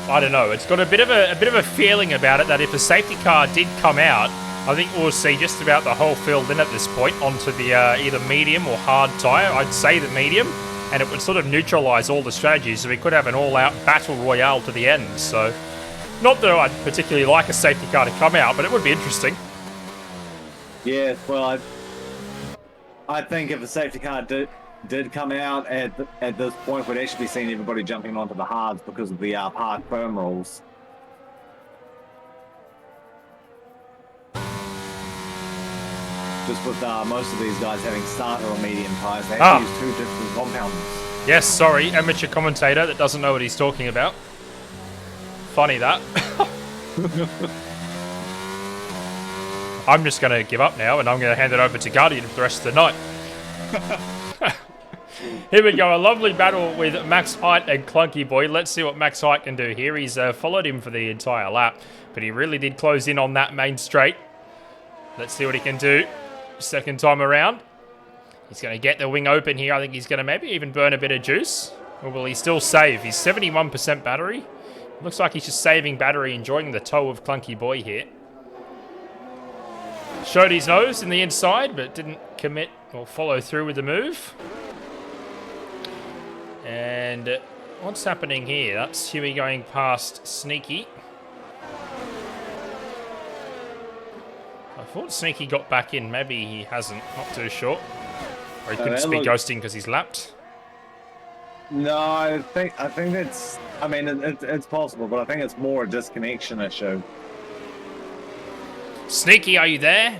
I don't know. It's got a bit of a feeling about it that if a safety car did come out, I think we'll see just about the whole field in at this point onto the either medium or hard tyre. I'd say the medium, and it would sort of neutralise all the strategies, so we could have an all-out battle royale to the end. So, not that I'd particularly like a safety car to come out, but it would be interesting. Yeah, well, I think if a safety car did come out at this point, we'd actually be seeing everybody jumping onto the hards because of the park perm rules. Just with most of these guys having starter or medium tyres, they have to use 2 different compounds. Yes, sorry, amateur commentator that doesn't know what he's talking about. Funny that. I'm just going to give up now, and I'm going to hand it over to Guardian for the rest of the night. Here we go, a lovely battle with Max Height and Clunky Boy. Let's see what Max Height can do here. He's followed him for the entire lap, but he really did close in on that main straight. Let's see what he can do. Second time around. He's going to get the wing open here. I think he's going to maybe even burn a bit of juice. Or will he still save? He's 71% battery. Looks like he's just saving battery, enjoying the toe of Clunky Boy here. Showed his nose in the inside, but didn't commit or follow through with the move. And what's happening here? That's Huey going past Sneaky. I thought Sneaky got back in. Maybe he hasn't. Not too sure. Or he could just be ghosting because he's lapped. No, I think it's. I mean, it's possible, but I think it's more a disconnection issue. Sneaky, are you there?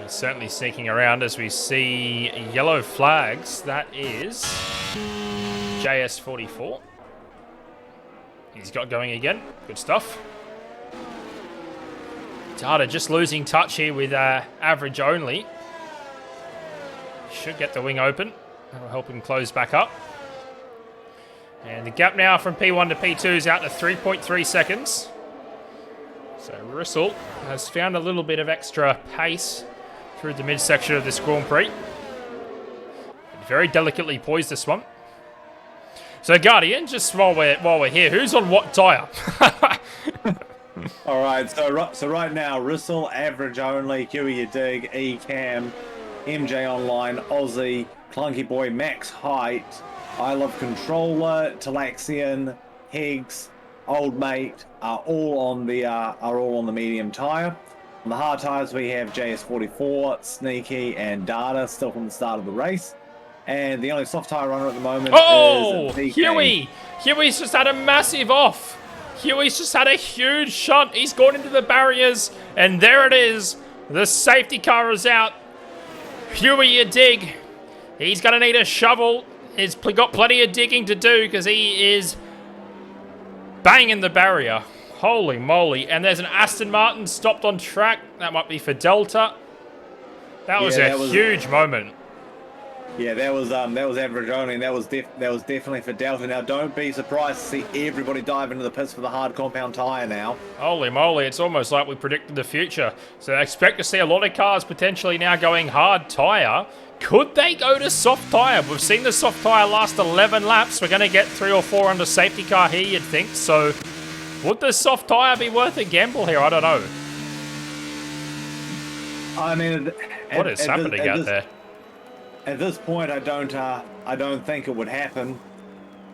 He's certainly sneaking around as we see yellow flags. That is JS44. He's got going again. Good stuff. Data just losing touch here with average only. Should get the wing open. That'll help him close back up. And the gap now from P1 to P2 is out to 3.3 seconds. So Rissel has found a little bit of extra pace through the midsection of this Grand Prix. Very delicately poised this one. So Guardian, just while we're here, who's on what tyre? All right, so right now, Rissel, average only, Huey you dig, Ecam, MJ Online, Aussie, Clunky Boy, Max Height, I Love Controller, Talaxian, Higgs, Old Mate are all on the medium tyre. On the hard tyres we have JS44, Sneaky, and Data still from the start of the race. And the only soft tyre runner at the moment Oh, is VK. Huey. Huey's just had a massive off. Huey's just had a huge shot. He's gone into the barriers, and there it is. The safety car is out. Huey, you dig. He's going to need a shovel. He's got plenty of digging to do because he is banging the barrier. Holy moly. And there's an Aston Martin stopped on track. That might be for Delta. That was a huge moment. Yeah, that was average only, and that was definitely for Delta. Now, don't be surprised to see everybody dive into the pits for the hard compound tyre now. Holy moly, it's almost like we predicted the future. So I expect to see a lot of cars potentially now going hard tyre. Could they go to soft tyre? We've seen the soft tyre last 11 laps. We're going to get 3 or 4 under safety car here, you'd think. So would the soft tyre be worth a gamble here? I don't know. I mean, what is happening out there? At this point, I don't think it would happen.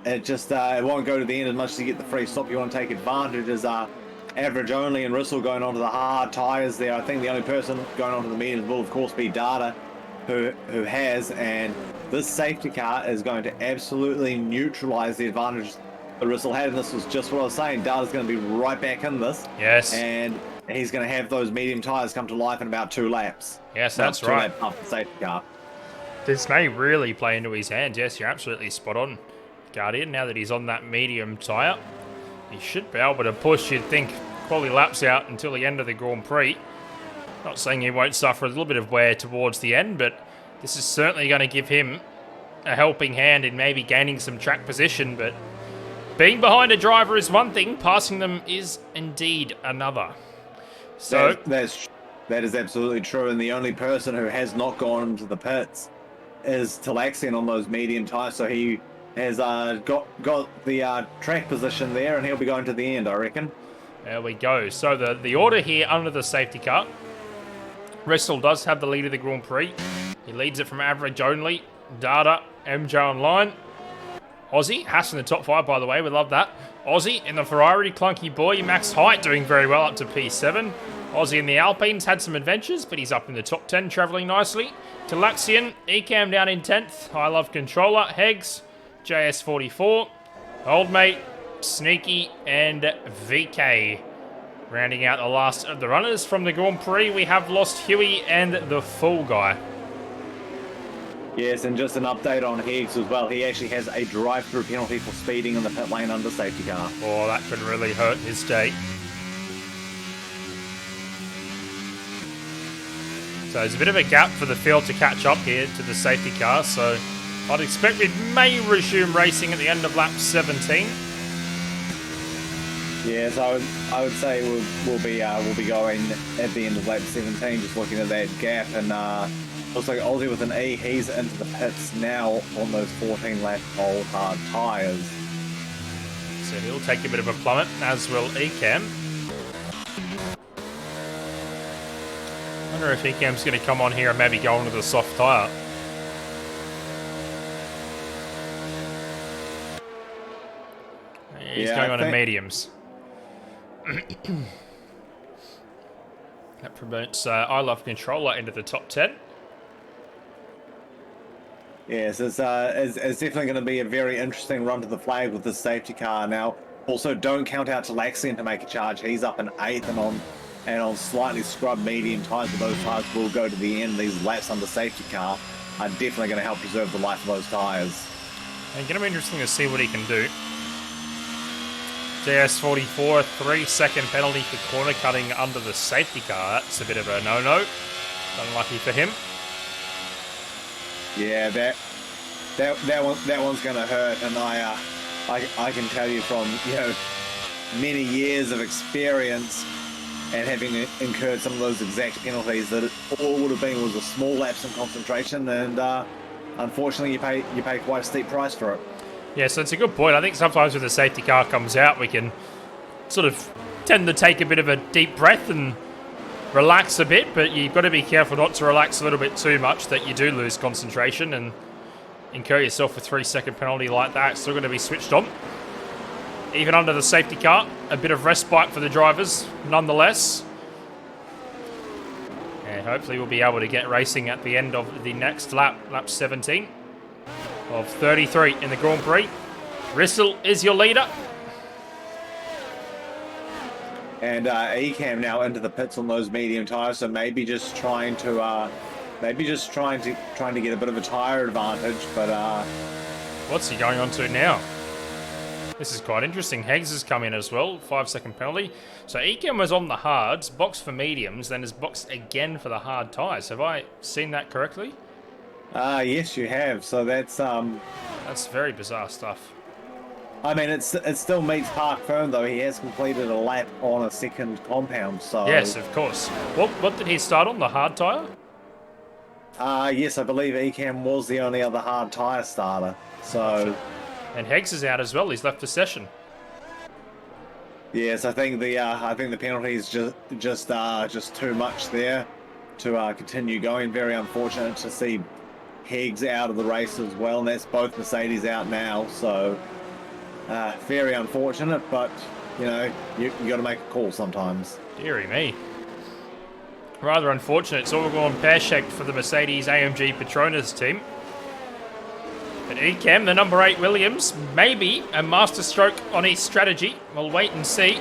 It just it won't go to the end as much as you get the free stop. You want to take advantage as average only and Russell going onto the hard tyres there. I think the only person going onto the mediums will of course be Data, who has, and this safety car is going to absolutely neutralise the advantage that Russell had. And this was just what I was saying. Data's going to be right back in this. Yes. And he's going to have those medium tyres come to life in about 2 laps. Yes, that's right. 2 laps after the safety car. This may really play into his hands. Yes, you're absolutely spot on, Guardian. Now that he's on that medium tyre, he should be able to push, you'd think, quality laps out until the end of the Grand Prix. Not saying he won't suffer a little bit of wear towards the end, but this is certainly going to give him a helping hand in maybe gaining some track position. But being behind a driver is one thing, passing them is indeed another. So that is absolutely true, and the only person who has not gone into the pits is Talaxian on those medium tyres, so he has got the track position there, and he'll be going to the end, I reckon. There we go. So the order here under the safety car. Russell does have the lead of the Grand Prix. He leads it from average only. Data, MJ Online. Aussie, Haas in the top 5, by the way. We love that. Aussie in the Ferrari, Clunky Boy. Max Height doing very well up to P7. Aussie in the Alpines had some adventures, but he's up in the top 10, travelling nicely. Talaxian, Ecam down in 10th. I Love Controller, Hegs, JS44, Old Mate, Sneaky, and VK. Rounding out the last of the runners from the Grand Prix, we have lost Huey and the Fool Guy. Yes, and just an update on Higgs as well. He actually has a drive-through penalty for speeding in the pit lane under safety car. Oh, that could really hurt his day. So there's a bit of a gap for the field to catch up here to the safety car, so I'd expect we may resume racing at the end of lap 17. Yes, I would say we'll be going at the end of lap 17, just looking at that gap, and looks like Aussie with an E, he's into the pits now on those 14-lap old hard tyres. So he'll take a bit of a plummet, as will Ecam. I wonder if Ecam's going to come on here and maybe go onto the soft tyre. He's going on to mediums. That promotes I Love Controller into the top 10. Yes, it's definitely going to be a very interesting run to the flag with this safety car. Now, also don't count out Talaxian to make a charge. He's up in 8th and on slightly scrubbed medium tyres, but those tyres will go to the end. These laps under safety car are definitely going to help preserve the life of those tyres. It's going to be interesting to see what he can do. JS44, 3-second penalty for corner cutting under the safety car. That's a bit of a no-no. Unlucky for him. Yeah, that one's going to hurt, and I can tell you from many years of experience and having incurred some of those exact penalties that all would have been was a small lapse in concentration, and unfortunately you pay quite a steep price for it. Yeah, so it's a good point. I think sometimes when the safety car comes out, we can sort of tend to take a bit of a deep breath and relax a bit, but you've got to be careful not to relax a little bit too much that you do lose concentration and incur yourself a 3-second penalty like that. It's still going to be switched on. Even under the safety car, a bit of respite for the drivers, nonetheless. And hopefully we'll be able to get racing at the end of the next lap, lap 17. of 33 in the Grand Prix. Rissel is your leader. And Ecamm now into the pits on those medium tires, so maybe just trying to get a bit of a tire advantage. But what's he going on to now? This is quite interesting. Heggs has come in as well, 5-second penalty. So Ecamm was on the hards, boxed for mediums, then is boxed again for the hard tyres. Have I seen that correctly? Yes, you have. So that's very bizarre stuff. I mean, it still meets Park Fern, though. He has completed a lap on a second compound, so... Yes, of course. What did he start on, the hard tyre? Yes, I believe Ecamm was the only other hard tyre starter, so... And Heggs is out as well. He's left the session. Yes, I think the penalty is just too much there to continue going. Very unfortunate to see Heggs out of the race as well, and that's both Mercedes out now, so... very unfortunate, but you know, you got to make a call sometimes. Deary me. Rather unfortunate. It's all gone pear-shaped for the Mercedes AMG Petronas team. But Ecamm, the number 8 Williams, maybe a masterstroke on his strategy. We'll wait and see.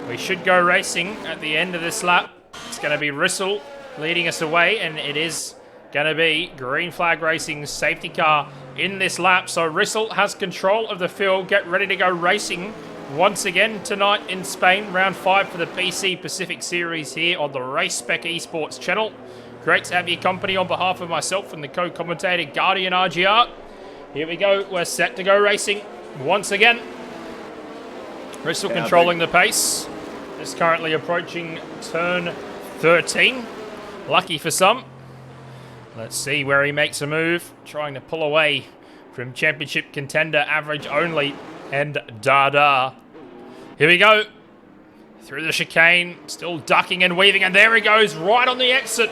We should go racing at the end of this lap. It's going to be Rissel leading us away, and it is going to be Green Flag Racing's safety car in this lap. So Rissel has control of the field. Get ready to go racing once again tonight in Spain. Round 5 for the BC Pacific Series here on the Race Spec Esports channel. Great to have your company on behalf of myself and the co-commentator GuardianRGR. Here we go. We're set to go racing once again. Rissel controlling the pace. Is currently approaching turn 13. Lucky for some. Let's see where he makes a move. Trying to pull away from championship contender average only and Dada. Here we go. Through the chicane. Still ducking and weaving. And there he goes. Right on the exit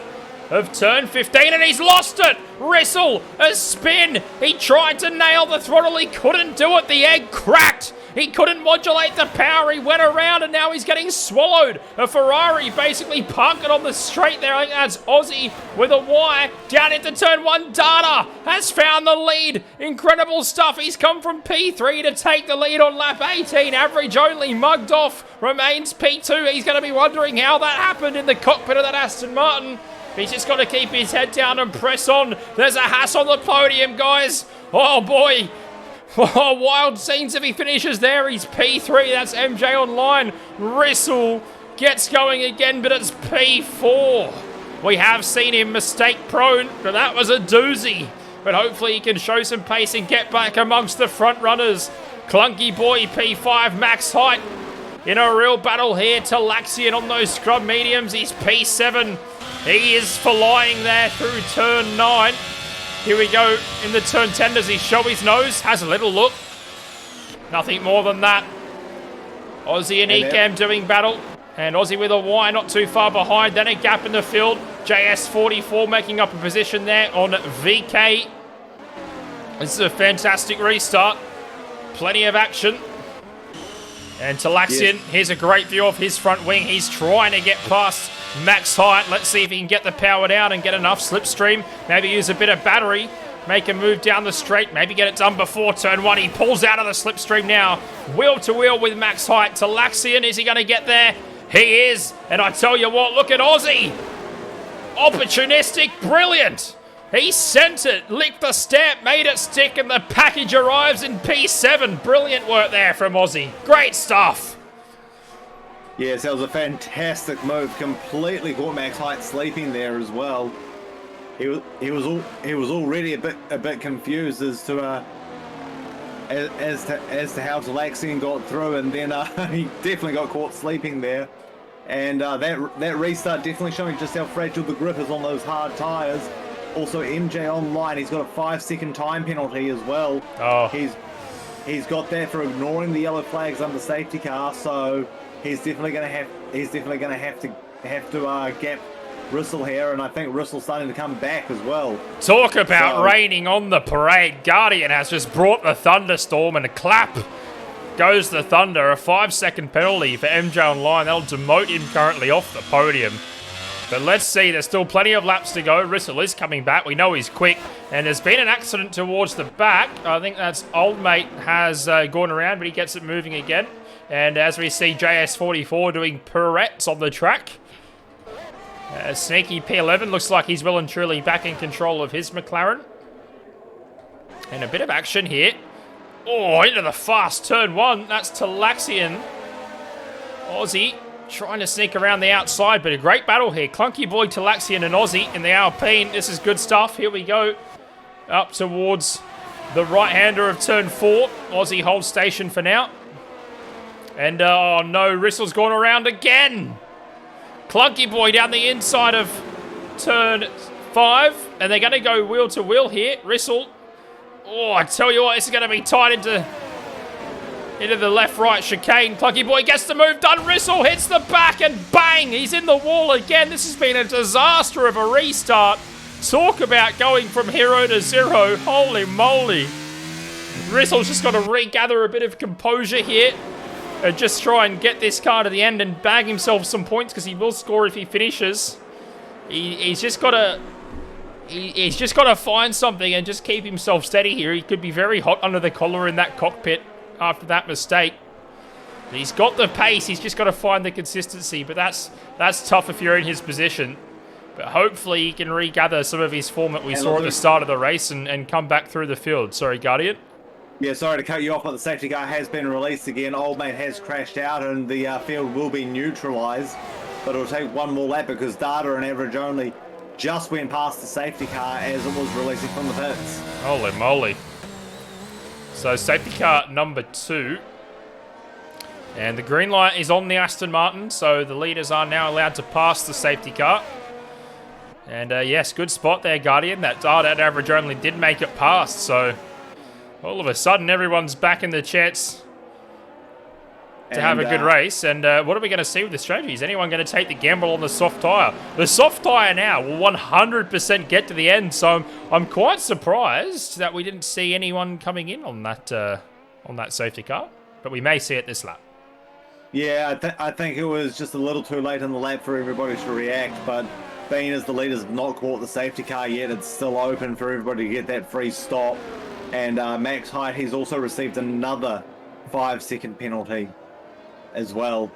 of turn 15. And he's lost it. Rissel, a spin. He tried to nail the throttle. He couldn't do it. The egg cracked. He couldn't modulate the power. He went around and now he's getting swallowed. A Ferrari basically parked it on the straight there. I think that's Aussie with a Y. Down into turn 1. Dada has found the lead. Incredible stuff. He's come from P3 to take the lead on lap 18. Average only, mugged off. Remains P2. He's going to be wondering how that happened in the cockpit of that Aston Martin. He's just got to keep his head down and press on. There's a Haas on the podium, guys. Oh, boy. Oh, wild scenes if he finishes there. He's P3. That's MJ Online. Rissel gets going again, but it's P4. We have seen him mistake prone, but that was a doozy. But hopefully he can show some pace and get back amongst the front runners. Clunky boy, P5, max height. In a real battle here to Laxian on those scrub mediums. He's P7. He is flying there through turn 9. Here we go in the turn 10. Does he show his nose? Has a little look. Nothing more than that. Aussie and Ecamm doing battle. And Aussie with a Y not too far behind. Then a gap in the field. JS44 making up a position there on VK. This is a fantastic restart. Plenty of action. And Talaxian, here's a great view of his front wing. He's trying to get past max height. Let's see if he can get the power down and get enough slipstream. Maybe use a bit of battery. Make a move down the straight. Maybe get it done before turn 1. He pulls out of the slipstream now. Wheel to wheel with max height. Talaxian, is he going to get there? He is. And I tell you what, look at Aussie. Opportunistic, brilliant. He sent it, licked the stamp, made it stick, and the package arrives in P7. Brilliant work there from Aussie. Great stuff. Yes, that was a fantastic move. Completely caught Max Height sleeping there as well. He was already a bit confused as to how Talaxian got through, and then he definitely got caught sleeping there. And that restart definitely showing just how fragile the grip is on those hard tires. Also, MJ Online, he's got a 5-second time penalty as well. Oh. He's got that for ignoring the yellow flags on the safety car, so he's definitely going to have to gap Rissel here, and I think Rissel's starting to come back as well. Talk about raining on the parade. Guardian has just brought the thunderstorm, and a clap goes the thunder. A 5-second penalty for MJ Online. That'll demote him currently off the podium. But let's see, there's still plenty of laps to go. Rissell is coming back. We know he's quick. And there's been an accident towards the back. I think that's Old Mate has gone around, but he gets it moving again. And as we see JS44 doing pirouettes on the track. Sneaky P11 looks like he's well and truly back in control of his McLaren. And a bit of action here. Oh, into the fast turn 1. That's Talaxian. Aussie trying to sneak around the outside, but a great battle here. Clunky Boy, Talaxian and Aussie in the Alpine. This is good stuff. Here we go. Up towards the right-hander of turn 4. Aussie holds station for now. And, oh no, Rissell's gone around again. Clunky Boy down the inside of turn 5. And they're going to go wheel to wheel here. Rissell. Oh, I tell you what, this is going to be tight into the left-right chicane. Clunky Boy gets the move done. Rissell hits the back and bang! He's in the wall again. This has been a disaster of a restart. Talk about going from hero to zero. Holy moly. Rissell's just got to regather a bit of composure here and just try and get this car to the end and bag himself some points because he will score if he finishes. He's just got to find something and just keep himself steady here. He could be very hot under the collar in that cockpit after that mistake. He's got the pace, he's just got to find the consistency, but that's tough if you're in his position. But hopefully he can regather some of his form that we saw at the start of the race and come back through the field. Sorry, Guardian. Yeah, sorry to cut you off, but the safety car has been released again. Old Mate has crashed out and the field will be neutralised. But it'll take one more lap because Data and Average Only just went past the safety car as it was releasing from the pits. Holy moly. So safety car number 2. And the green light is on the Aston Martin, so the leaders are now allowed to pass the safety car. And yes, good spot there, Guardian. That Data at Average Only did make it past, so all of a sudden everyone's back in the chance to have a good race. And what are we going to see with the strategy? Is anyone going to take the gamble on the soft tyre? The soft tyre now will 100% get to the end, so I'm quite surprised that we didn't see anyone coming in on that safety car, but we may see it this lap. Yeah, I think it was just a little too late in the lap for everybody to react, but being as the leaders have not caught the safety car yet, it's still open for everybody to get that free stop. And Max Height, he's also received another 5-second penalty as well,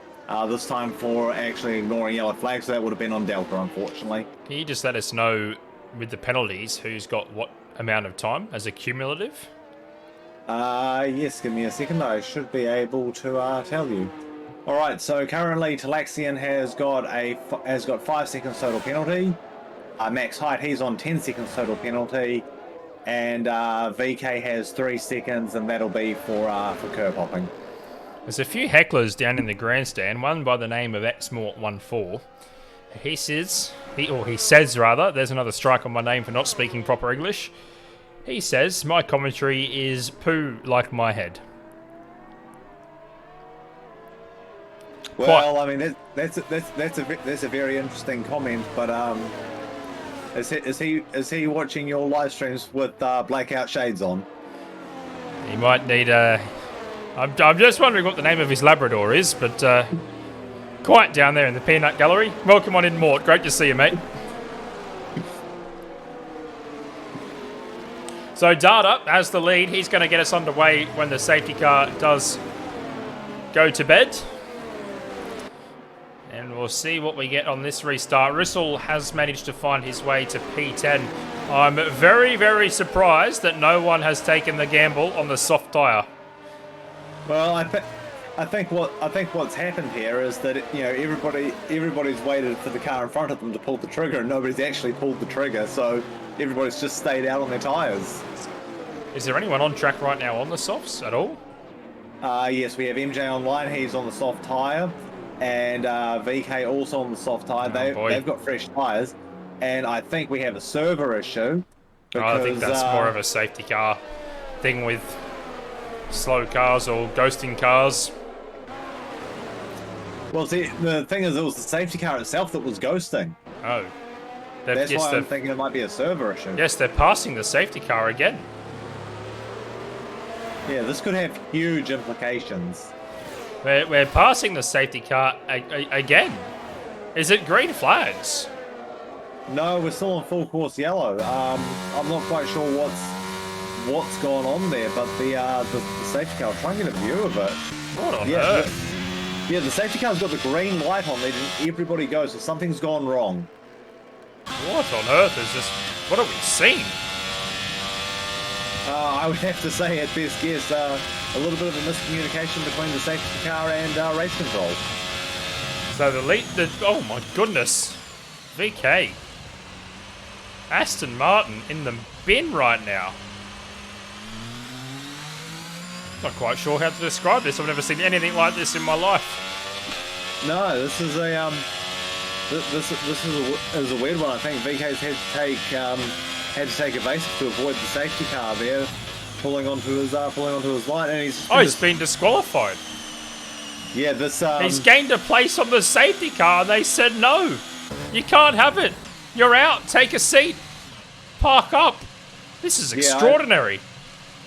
this time for actually ignoring yellow flags, so that would have been on Delta, unfortunately. Can you just let us know with the penalties who's got what amount of time as a cumulative? Yes, give me a second. I should be able to tell you. All right, so currently Talaxian has got 5 seconds total penalty. Max Height, he's on 10 seconds total penalty, and VK has 3 seconds, and that'll be for curb hopping. There's a few hecklers down in the grandstand, one by the name of Xmort14. He says, there's another strike on my name for not speaking proper English. He says, my commentary is poo like my head. Well, I mean, that's a very interesting comment, but is he watching your live streams with blackout shades on? He might need a... I'm just wondering what the name of his Labrador is, but quiet down there in the peanut gallery. Welcome on in, Mort. Great to see you, mate. So Data has the lead. He's going to get us underway when the safety car does go to bed. And we'll see what we get on this restart. Rissell has managed to find his way to P10. I'm very, very surprised that no one has taken the gamble on the soft tyre. Well, I think what's happened here is that everybody's waited for the car in front of them to pull the trigger, and nobody's actually pulled the trigger, so everybody's just stayed out on their tyres. Is there anyone on track right now on the softs at all? Yes, we have MJ online. He's on the soft tyre, and VK also on the soft tyre. They've got fresh tyres, and I think we have a server issue. Because, I think that's more of a safety car thing with slow cars or ghosting cars. Well, see, the thing is, it was the safety car itself that was ghosting. Oh. That's why I'm thinking it might be a server issue. Yes, they're passing the safety car again. Yeah, this could have huge implications. We're passing the safety car again. Is it green flags? No, we're still on full course yellow. I'm not quite sure what's going on there, but the safety car, I'll try and get a view of it. What on Yeah, earth? the safety car's got the green light on. Everybody goes, so something's gone wrong. What on earth is this? What are we seeing? I would have to say, at best guess, a little bit of a miscommunication between the safety car and race control. So oh my goodness. VK. Aston Martin in the bin right now. Not quite sure how to describe this. I've never seen anything like this in my life. No, this is a this is a weird one. I think VK's had to take evasive to avoid the safety car there, pulling onto his line, and he's been disqualified. Yeah, this he's gained a place on the safety car, and they said no, you can't have it. You're out. Take a seat. Park up. This is extraordinary.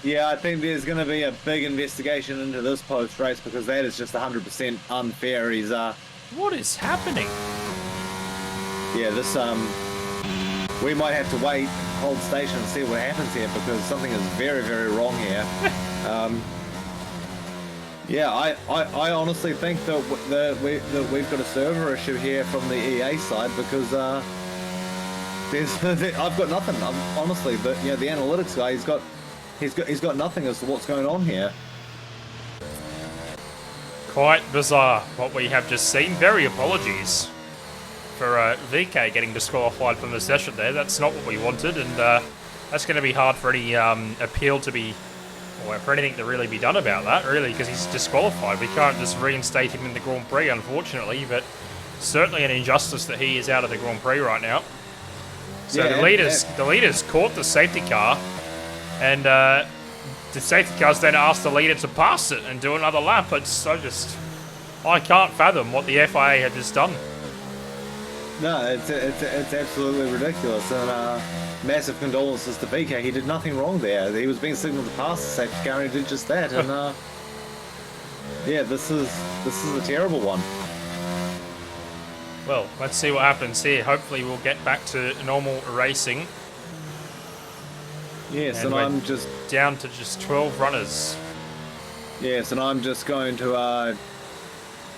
I think there's going to be a big investigation into this post-race because that is just 100% unfair. He's What is happening? Yeah, this we might have to wait, hold station, and see what happens here because something is very, very wrong here. I honestly think that we've got a server issue here from the EA side because I've got nothing. Honestly, the analytics guy, he's got nothing as to what's going on here. Quite bizarre what we have just seen. Very apologies for VK getting disqualified from the session there. That's not what we wanted, and that's going to be hard for any appeal to be, or for anything to really be done about that, really, because he's disqualified. We can't just reinstate him in the Grand Prix, unfortunately, but certainly an injustice that he is out of the Grand Prix right now. So the leaders caught the safety car, and the safety car's then asked the leader to pass it and do another lap. I can't fathom what the FIA had just done. No, it's absolutely ridiculous, and massive condolences to VK. He did nothing wrong there. He was being signalled to pass the safety car, and he did just that. And this is a terrible one. Well, let's see what happens here. Hopefully, we'll get back to normal racing. Yes, and I'm just down to just 12 runners. Yes, and I'm just going to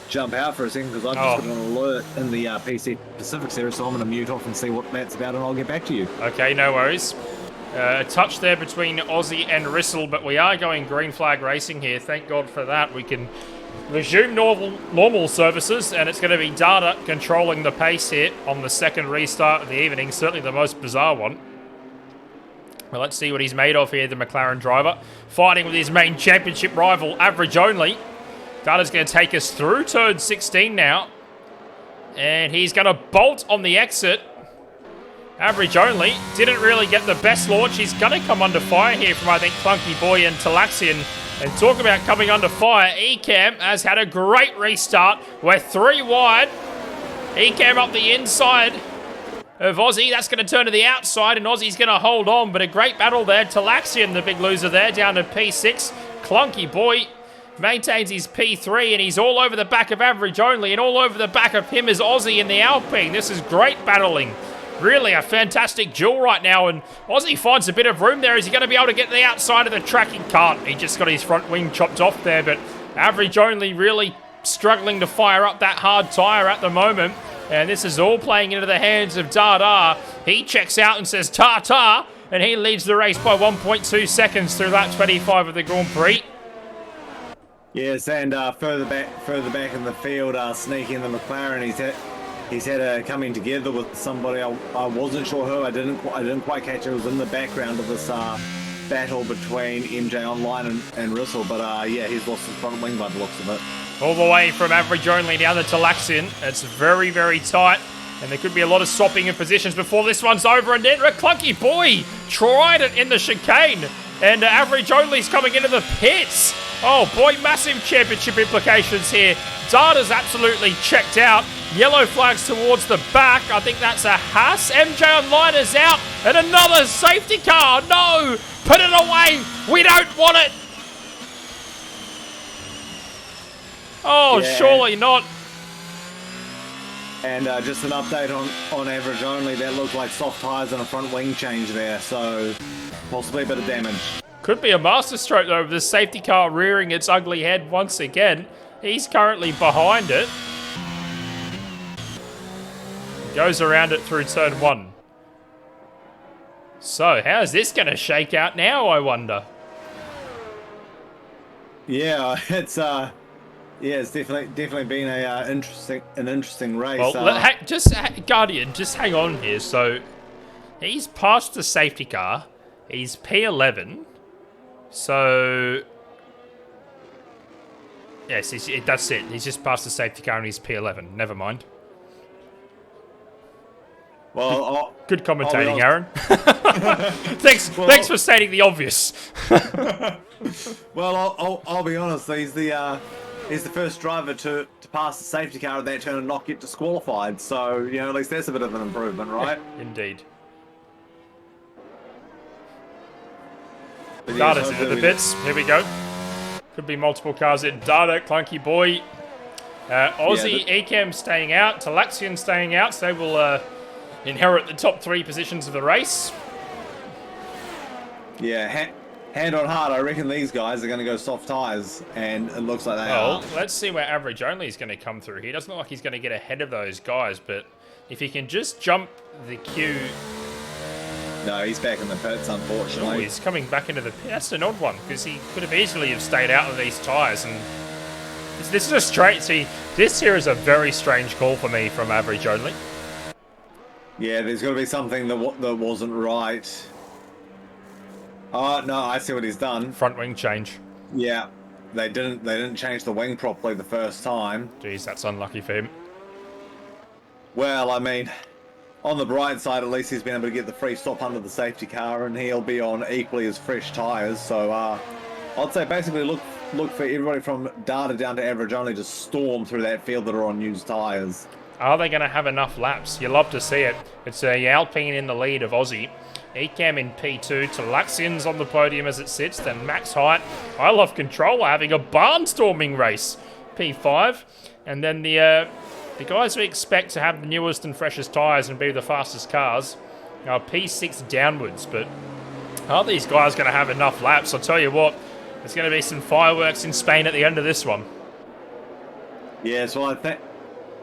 jump out for a second because I've just got an alert in the PC Pacific series, so I'm going to mute off and see what that's about, and I'll get back to you. Okay, no worries. A touch there between Aussie and Rissell, but we are going green flag racing here. Thank God for that. We can resume normal services, and it's going to be Data controlling the pace here on the second restart of the evening. Certainly the most bizarre one. Well, let's see what he's made of here, the McLaren driver. Fighting with his main championship rival, Average Only. Data's going to take us through turn 16 now. And he's going to bolt on the exit. Average Only didn't really get the best launch. He's going to come under fire here from, I think, Clunky Boy and Talaxian. And talk about coming under fire. Ecamm has had a great restart. We're 3 wide. Ecamm up the inside of Aussie. That's going to turn to the outside, and Aussie's going to hold on. But a great battle there. Talaxian, the big loser there, down to P6. Clunky Boy maintains his P3, and he's all over the back of Average Only, and all over the back of him is Aussie in the Alpine. This is great battling. Really a fantastic duel right now, and Aussie finds a bit of room there. Is he going to be able to get to the outside of the track? He can't. He just got his front wing chopped off there, but Average Only really struggling to fire up that hard tyre at the moment. And this is all playing into the hands of Dada. He checks out and says ta-ta, and he leads the race by 1.2 seconds through lap 25 of the Grand Prix. Yes, and further back in the field, Sneaky in the McLaren, he's had a coming together with somebody. I wasn't sure who. I didn't quite catch it. It was in the background of this battle between MJ Online and Rissell, but he's lost his front wing by the looks of it. All the way from Average Only down to Talaxian. It's very, very tight. And there could be a lot of swapping of positions before this one's over. And then Clunky Boy tried it in the chicane. And Average Only's coming into the pits. Oh boy, massive championship implications here. Data's absolutely checked out. Yellow flags towards the back. I think that's a Haas. MJ Online is out. And another safety car. No! Put it away! We don't want it! Oh, yeah. Surely not. And just an update on average only, that looked like soft tyres and a front wing change there, so possibly a bit of damage. Could be a masterstroke though, with the safety car rearing its ugly head once again. He's currently behind it. Goes around it through turn 1. So, how's this going to shake out now, I wonder? Yeah, it's definitely been a interesting race. Well, Guardian, just hang on here. So, he's passed the safety car. He's P11. So, yes, that's it. He's just passed the safety car and he's P11. Never mind. Well, good commentating, Aaron. Thanks for stating the obvious. Well, I'll be honest. He's the first driver to pass the safety car at that turn and not get disqualified. So at least that's a bit of an improvement, right? Indeed. But Data's into the bits. Here we go. Could be multiple cars in. Data, Clunky Boy, Aussie, Ecam staying out, Talaxian staying out. So they will inherit the top 3 positions of the race. Yeah, hand on heart, I reckon these guys are going to go soft tyres, and it looks like they are. Well, let's see where average only is going to come through here. Doesn't look like he's going to get ahead of those guys, but if he can just jump the queue... No, he's back in the pits, unfortunately. Oh, he's coming back into the pit. That's an odd one, because he could have easily have stayed out of these tyres, and this is a straight... See, this here is a very strange call for me from average only. Yeah, there's got to be something that wasn't right. Oh, no, I see what he's done. Front wing change. Yeah, they didn't change the wing properly the first time. Jeez, that's unlucky for him. Well, I mean, on the bright side, at least he's been able to get the free stop under the safety car, and he'll be on equally as fresh tyres. So I'd say basically look for everybody from data down to average only to storm through that field that are on used tyres. Are they going to have enough laps? You love to see it. It's a Alpine in the lead of Aussie. Ecam in P2. Talaxian's on the podium as it sits. Then Max Height. I Love Controller having a barnstorming race. P5. And then the guys we expect to have the newest and freshest tyres and be the fastest cars are P6 downwards. But are these guys going to have enough laps? I'll tell you what. There's going to be some fireworks in Spain at the end of this one. Yeah, so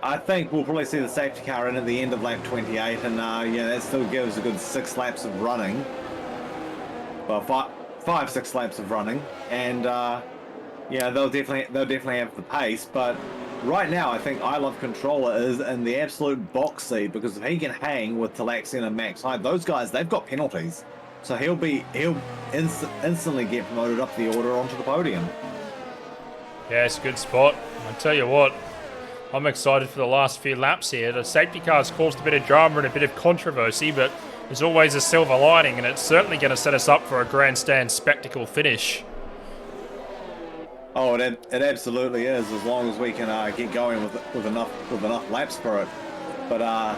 I think we'll probably see the safety car in at the end of lap 28, and that still gives a good 6 laps of running. Well, 5-6 laps of running, and they'll definitely have the pace. But right now, I think I Love Controller is in the absolute box seat, because if he can hang with Talaxian and Max Hyde, those guys, they've got penalties, so he'll instantly get promoted up the order onto the podium. Yeah, it's a good spot. I tell you what. I'm excited for the last few laps here. The safety car's caused a bit of drama and a bit of controversy, but there's always a silver lining, and it's certainly going to set us up for a grandstand spectacle finish. Oh, it absolutely is, as long as we can get going with enough laps for it. But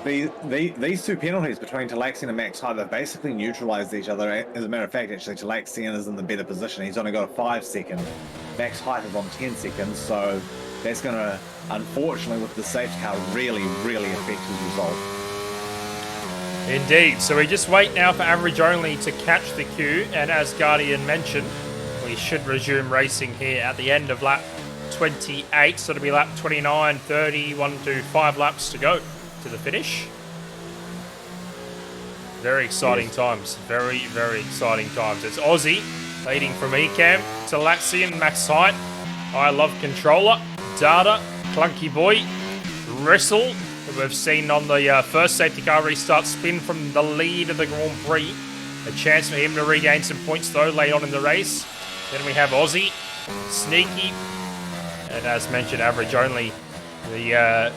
these 2 penalties between Talaxian and Max Hyde have basically neutralised each other. As a matter of fact, actually, Talaxian is in the better position. He's only got a 5-second. Max Height is on 10 seconds, so that's going to, unfortunately, with the safety car, really, really affect his result. Indeed. So we just wait now for average only to catch the queue, and as Guardian mentioned, we should resume racing here at the end of lap 28. So it'll be lap 29, 30, 1, 2, 5 laps to go to the finish. Very exciting times. Very, very exciting times. It's Aussie leading from Ecam, Talaxian, Max Height, I Love Controller, Data, Clunky Boy, Wrestle, who we've seen on the first safety car restart spin from the lead of the Grand Prix. A chance for him to regain some points though late on in the race. Then we have Aussie, Sneaky, and as mentioned, average only, the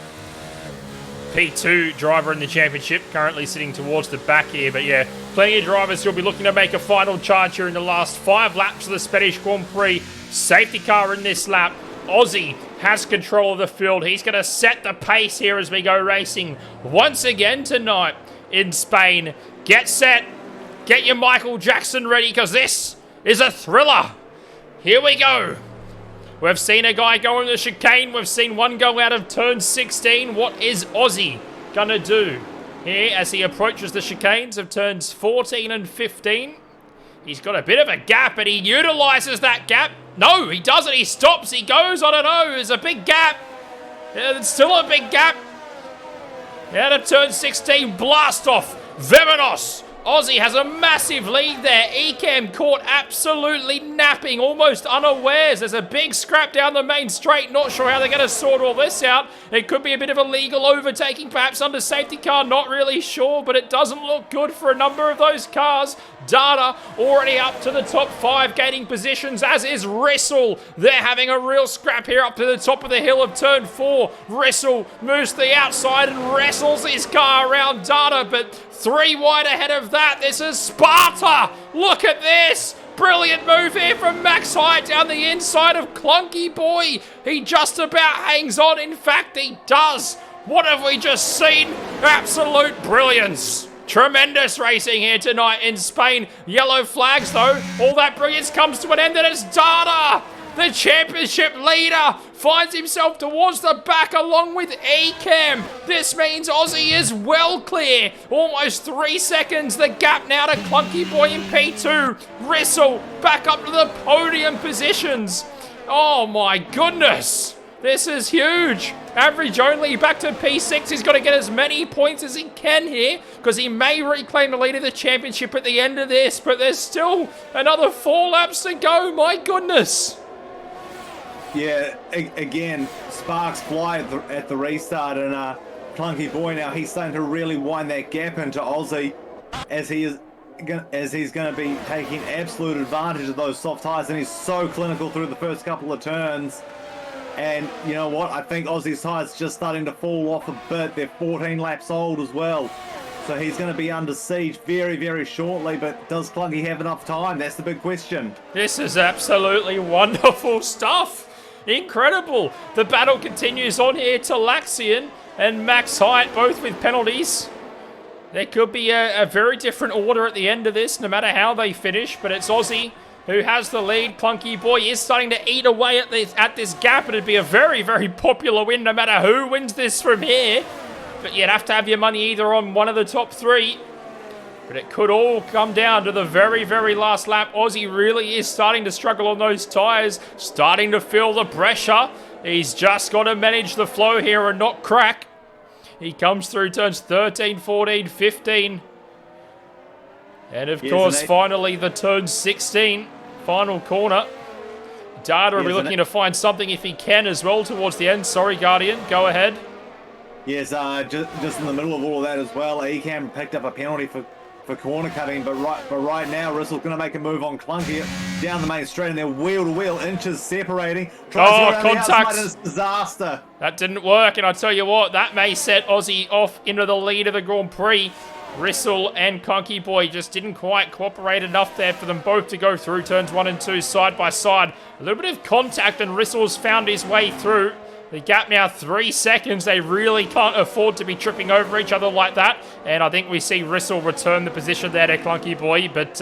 P2 driver in the championship, currently sitting towards the back here. But yeah, plenty of drivers who'll be looking to make a final charge here in the last 5 laps of the Spanish Grand Prix. Safety car in this lap. Aussie has control of the field. He's going to set the pace here as we go racing once again tonight in Spain. Get set. Get your Michael Jackson ready, because this is a thriller. Here we go. We've seen a guy go in the chicane. We've seen one go out of turn 16. What is Aussie gonna do here as he approaches the chicanes of turns 14 and 15? He's got a bit of a gap, and he utilises that gap. No, he doesn't. He stops. He goes. I don't know. There's a big gap. Yeah, there's still a big gap. Out of turn 16, blast off. Vemenos. Aussie has a massive lead there. Ekem caught absolutely napping, almost unawares. There's a big scrap down the main straight. Not sure how they're going to sort all this out. It could be a bit of a legal overtaking, perhaps under safety car. Not really sure, but it doesn't look good for a number of those cars. Data already up to the top 5, gaining positions, as is Rissel. They're having a real scrap here up to the top of the hill of turn 4. Rissel moves to the outside and wrestles his car around Data, but 3 wide ahead of that. This is Sparta. Look at this. Brilliant move here from Max Height down the inside of Clunky Boy. He just about hangs on. In fact, he does. What have we just seen? Absolute brilliance. Tremendous racing here tonight in Spain. Yellow flags, though. All that brilliance comes to an end, and it's Data. The championship leader finds himself towards the back along with Ekem. This means Aussie is well clear. Almost 3 seconds. The gap now to Clunky Boy in P2. Rissel back up to the podium positions. Oh my goodness. This is huge. Average only back to P6. He's got to get as many points as he can here because he may reclaim the lead of the championship at the end of this, but there's still another 4 laps to go. My goodness. Yeah, again, sparks fly at the restart, and Clunky Boy now, he's starting to really wind that gap into Aussie as he's going to be taking absolute advantage of those soft tyres, and he's so clinical through the first couple of turns. And you know what? I think Aussie's tyres just starting to fall off a bit. They're 14 laps old as well. So he's going to be under siege very, very shortly, but does Clunky have enough time? That's the big question. This is absolutely wonderful stuff. Incredible. The battle continues on here to Laxian and Max Height, both with penalties. There could be a very different order at the end of this, no matter how they finish, but it's Aussie who has the lead. Clunky Boy is starting to eat away at this gap, and it'd be a very, very popular win no matter who wins this from here. But you'd have to have your money either on one of the top 3. But it could all come down to the very, very last lap. Aussie really is starting to struggle on those tyres, starting to feel the pressure. He's just got to manage the flow here and not crack. He comes through turns 13, 14, 15. And of course, finally, the turn 16, final corner. Data will be looking to find something if he can as well towards the end. Sorry, Guardian, go ahead. Yes, just in the middle of all of that as well, Ekem picked up a penalty for corner cutting, but right now, Rissel's going to make a move on Clunky down the main straight, and they're wheel to wheel, inches separating. Contact! It's disaster. That didn't work, and I tell you what, that may set Aussie off into the lead of the Grand Prix. Rissel and Clunky Boy just didn't quite cooperate enough there for them both to go through turns 1 and 2 side by side. A little bit of contact, and Rissel's found his way through. The gap now 3 seconds. They really can't afford to be tripping over each other like that. And I think we see Rissel return the position there to Clunky Boy. But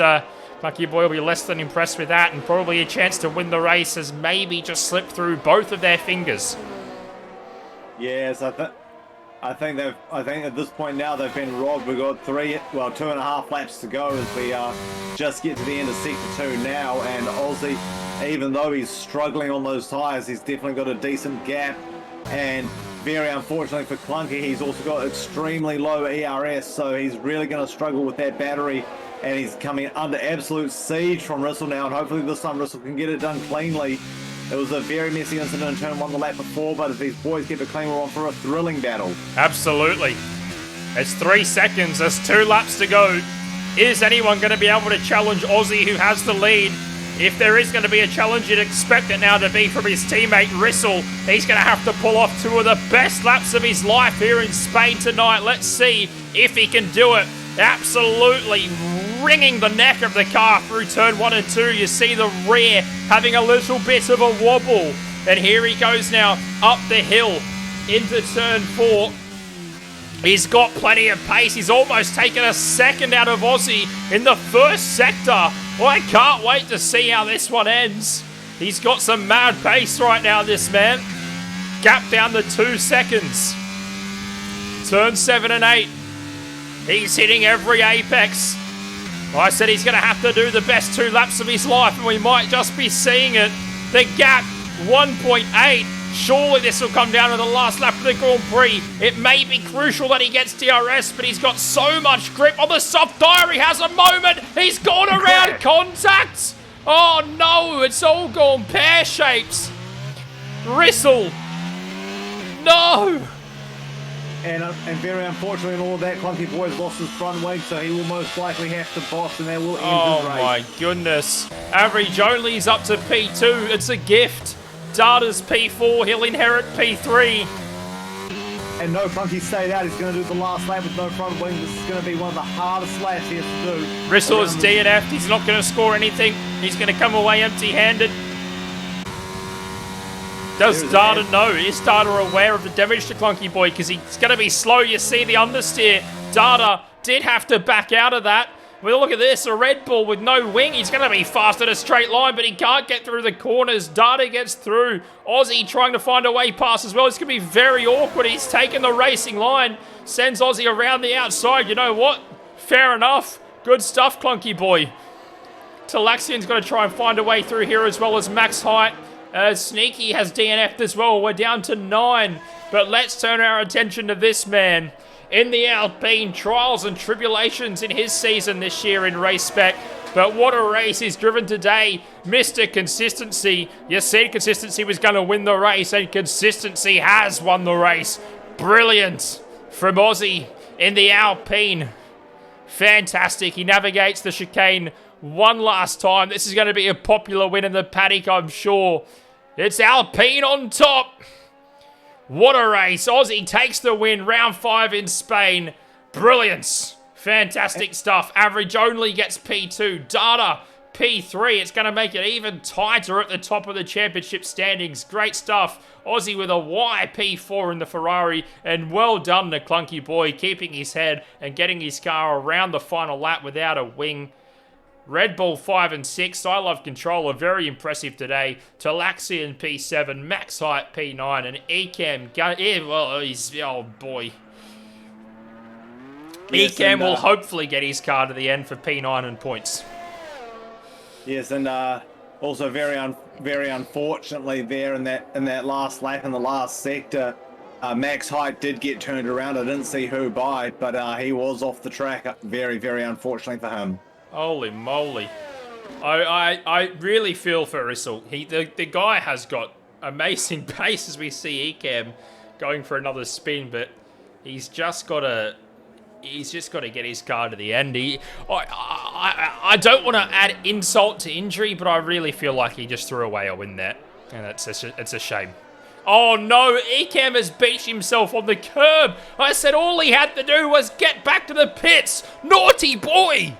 Clunky Boy will be less than impressed with that. And probably a chance to win the race has maybe just slipped through both of their fingers. Yes, I think at this point now they've been robbed. We've got 2.5 laps to go as we just get to the end of Sector 2 now. And Aussie, even though he's struggling on those tyres, he's definitely got a decent gap. And very unfortunately for Clunky, he's also got extremely low ERS, so he's really going to struggle with that battery. And he's coming under absolute siege from Rissel now, and hopefully this time Rissel can get it done cleanly. It was a very messy incident in turn 1 the lap before, but if these boys get it clean, we're on for a thrilling battle. Absolutely. It's 3 seconds. There's 2 laps to go. Is anyone going to be able to challenge Aussie, who has the lead? If there is going to be a challenge, you'd expect it now to be from his teammate Rissel. He's going to have to pull off 2 of the best laps of his life here in Spain tonight. Let's see if he can do it. Absolutely wringing the neck of the car through turn 1 and 2. You see the rear having a little bit of a wobble. And here he goes now up the hill into turn 4. He's got plenty of pace. He's almost taken a second out of Aussie in the first sector. Well, I can't wait to see how this one ends. He's got some mad pace right now, this man. Gap down to 2 seconds. Turn 7 and 8. He's hitting every apex. I said he's going to have to do the best 2 laps of his life, and we might just be seeing it. The gap, 1.8. Surely this will come down to the last lap of the Grand Prix. It may be crucial that he gets DRS, but he's got so much grip on the soft tire. He has a moment. He's gone around contact. Oh no, it's all gone pear shapes. Rissel. No. And very unfortunately in all of that, Clunky Boy's lost his front wing, so he will most likely have to boss, and that will end his race. Oh my goodness. Average only's up to P2. It's a gift. Data's P4. He'll inherit P3. And no Clunky stayed out. He's going to do the last lap with no front wing. This is going to be one of the hardest laps he has to do. Rissel's DNF'd. He's not going to score anything. He's going to come away empty-handed. Does Data know? Is Data aware of the damage to Clunky Boy? Because he's going to be slow. You see the understeer. Data did have to back out of that. Well, look at this. A Red Bull with no wing. He's going to be fast at a straight line, but he can't get through the corners. Data gets through. Aussie trying to find a way past as well. It's going to be very awkward. He's taken the racing line. Sends Aussie around the outside. You know what? Fair enough. Good stuff, Clunky Boy. Talaxian's going to try and find a way through here as well as Max Height. Sneaky has DNF'd as well. We're down to 9. But let's turn our attention to this man. In the Alpine, trials and tribulations in his season this year in race spec. But what a race he's driven today. Mr. Consistency. You said consistency was going to win the race, and consistency has won the race. Brilliant from Aussie in the Alpine. Fantastic. He navigates the chicane one last time. This is going to be a popular win in the paddock, I'm sure. It's Alpine on top. What a race. Aussie takes the win. Round 5 in Spain. Brilliance. Fantastic stuff. Average only gets P2. Data, P3. It's going to make it even tighter at the top of the championship standings. Great stuff. Aussie with a Y P4 in the Ferrari. And well done to Clunky Boy, keeping his head and getting his car around the final lap without a wing. Red Bull 5 and 6, I Love Controller, very impressive today. Talaxian P7, Max Height P9, and Ecam, well, he's, oh boy. Yes, Ecam will hopefully get his car to the end for P9 and points. Yes, and also very unfortunately there in that last lap in the last sector, Max Height did get turned around. I didn't see who by, but he was off the track. Very, very unfortunately for him. Holy moly. I really feel for Rissel. The guy has got amazing pace as we see Ecam going for another spin, but he's just got to get his car to the end. I don't want to add insult to injury, but I really feel like he just threw away a win there, and it's a shame. Oh no, Ecam has beached himself on the curb. I said all he had to do was get back to the pits. Naughty boy.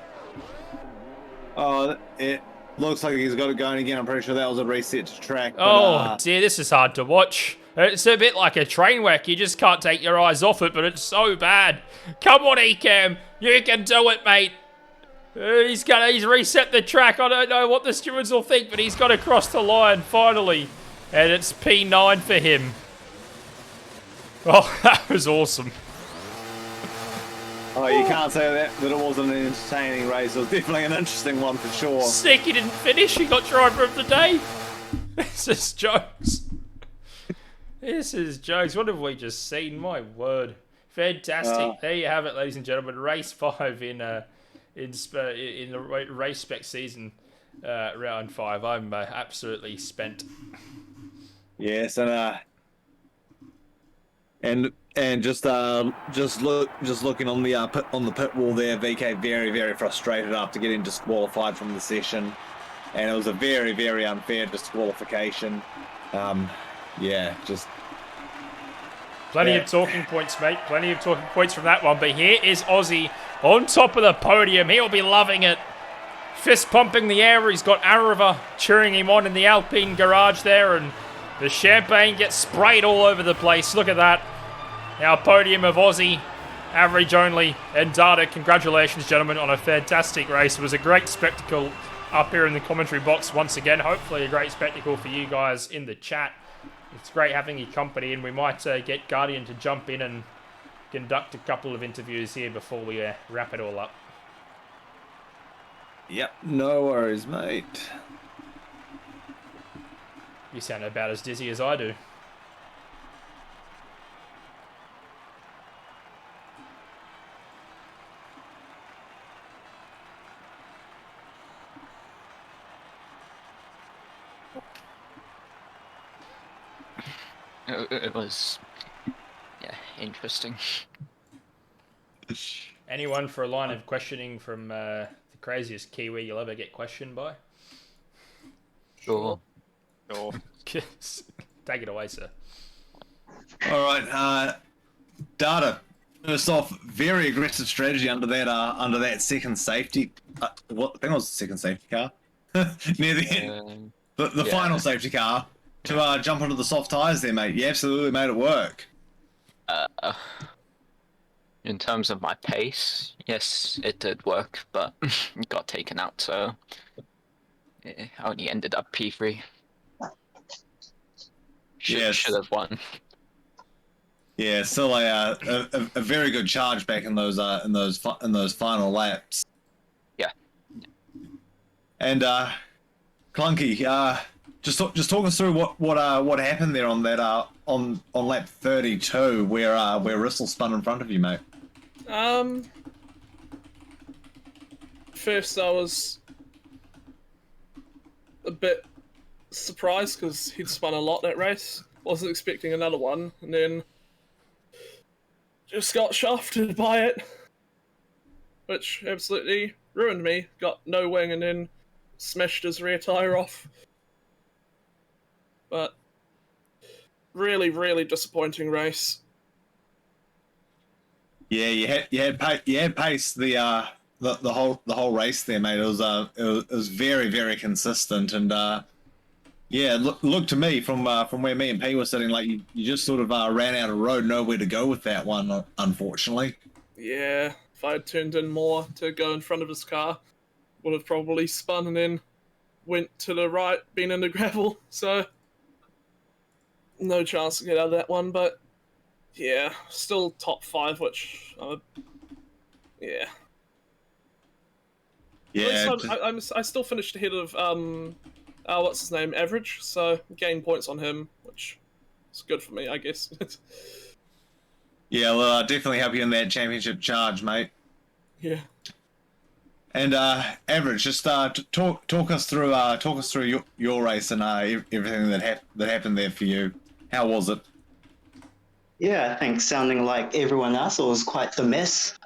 Oh, it looks like he's got it going again. I'm pretty sure that was a reset to track. But, oh dear, this is hard to watch. It's a bit like a train wreck. You just can't take your eyes off it, but it's so bad. Come on, Ecam. You can do it, mate. He's reset the track. I don't know what the stewards will think, but he's got to cross the line finally. And it's P9 for him. Oh, that was awesome. Oh, you can't say that it wasn't an entertaining race. It was definitely an interesting one for sure. Sneaky didn't finish. He got driver of the day. This is jokes. This is jokes. What have we just seen? My word. Fantastic. There you have it, ladies and gentlemen. Race 5 in the race spec season, round 5. I'm absolutely spent. Yes, and just looking on the pit wall there, VK very, very frustrated after getting disqualified from the session, and it was a very, very unfair disqualification. Yeah, just plenty of talking points, mate. Plenty of talking points from that one. But here is Aussie on top of the podium. He'll be loving it. Fist pumping the air. He's got Arava cheering him on in the Alpine garage there, and the champagne gets sprayed all over the place. Look at that. Our podium of Aussie, average only, and Data. Congratulations, gentlemen, on a fantastic race. It was a great spectacle. up here in the commentary box once again. Hopefully a great spectacle for you guys in the chat. It's great having your company, and we might get Guardian to jump in and conduct a couple of interviews here before we wrap it all up. Yep, no worries, mate. You sound about as dizzy as I do. It was, yeah, interesting. Anyone for a line of questioning from the craziest Kiwi you'll ever get questioned by? Sure. Take it away, sir. All right, Data. First off, very aggressive strategy under that second safety. What I think it was the second safety car near the end, the final safety car to jump onto the soft tires there, mate. You absolutely made it work. In terms of my pace, yes, it did work, but it got taken out, so I only ended up P3. Should have won. Yeah, still a very good charge back in those final laps. Yeah. And Clunky, just talk us through what happened there on that on lap 32 where Rissell spun in front of you, mate. First I was a bit surprised because he'd spun a lot that race. Wasn't expecting another one, and then just got shafted by it, which absolutely ruined me. Got no wing and then smashed his rear tyre off. But really, really disappointing race. Yeah, you had pace the whole race there, mate. It was very, very consistent, and yeah, look to me from where me and P were sitting, like you just sort of ran out of road, nowhere to go with that one, unfortunately. Yeah, if I had turned in more to go in front of his car, would have probably spun and then went to the right, been in the gravel. So no chance to get out of that one, but yeah, still top 5, which yeah. Yeah, I still finished ahead of what's his name, Average, so gained points on him, which is good for me, I guess. Yeah, well, definitely help you in that championship charge, mate. Yeah. And Average, just talk us through your race and everything that happened there for you. How was it? Yeah, I think sounding like everyone else, it was quite the mess.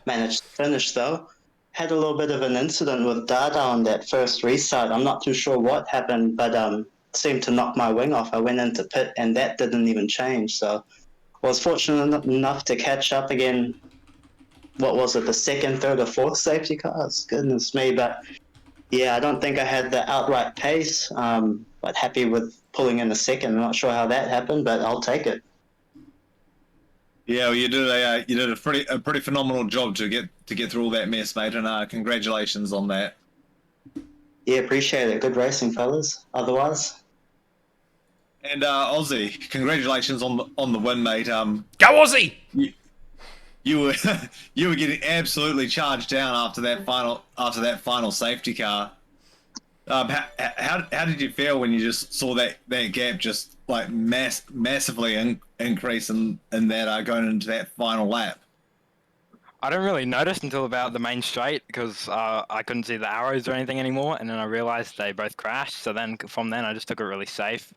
Managed to finish though. Had a little bit of an incident with Dada on that first restart. I'm not too sure what happened, but seemed to knock my wing off. I went into pit and that didn't even change. So I was fortunate enough to catch up again. What was it, the second, third, or fourth safety cars? Goodness me, but yeah, I don't think I had the outright pace. But happy with pulling in a second. I'm not sure how that happened, but I'll take it. Yeah, well, you did a pretty phenomenal job to get through all that mess, mate, and congratulations on that. Yeah, appreciate it. Good racing, fellas. Otherwise. And Aussie, congratulations on the win, mate. Go Aussie! You were you were getting absolutely charged down after that final safety car. How did you feel when you just saw that gap just like massively increase in that going into that final lap? I didn't really notice until about the main straight because I couldn't see the arrows or anything anymore, and then I realized they both crashed. So then from then I just took it really safe.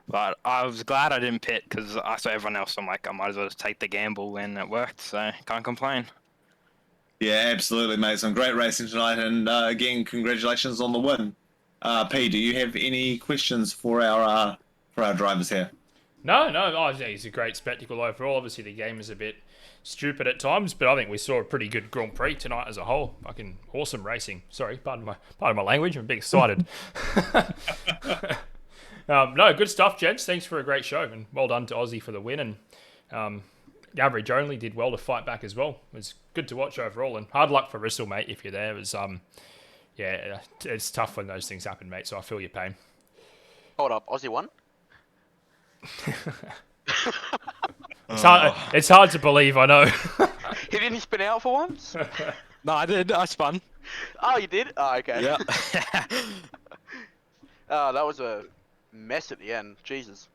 But I was glad I didn't pit because I saw everyone else. I'm like, I might as well just take the gamble, and it worked. So can't complain. Yeah, absolutely, mate. Some great racing tonight, and again, congratulations on the win. P, do you have any questions for our drivers here? No. Oh, it's a great spectacle overall. Obviously, the game is a bit stupid at times, but I think we saw a pretty good Grand Prix tonight as a whole. Fucking awesome racing. Sorry, pardon my language. I'm a bit excited. No, good stuff, gents. Thanks for a great show, and well done to Aussie for the win. And Average only did well to fight back as well. It was good to watch overall, and hard luck for Rissell, mate. If you're there, it was yeah, it's tough when those things happen, mate. So I feel your pain. Hold up, Aussie won? It's hard to believe, I know. He didn't spin out for once? No, I did. I spun. Oh, you did? Oh, okay. Yeah. Oh, that was a mess at the end. Jesus.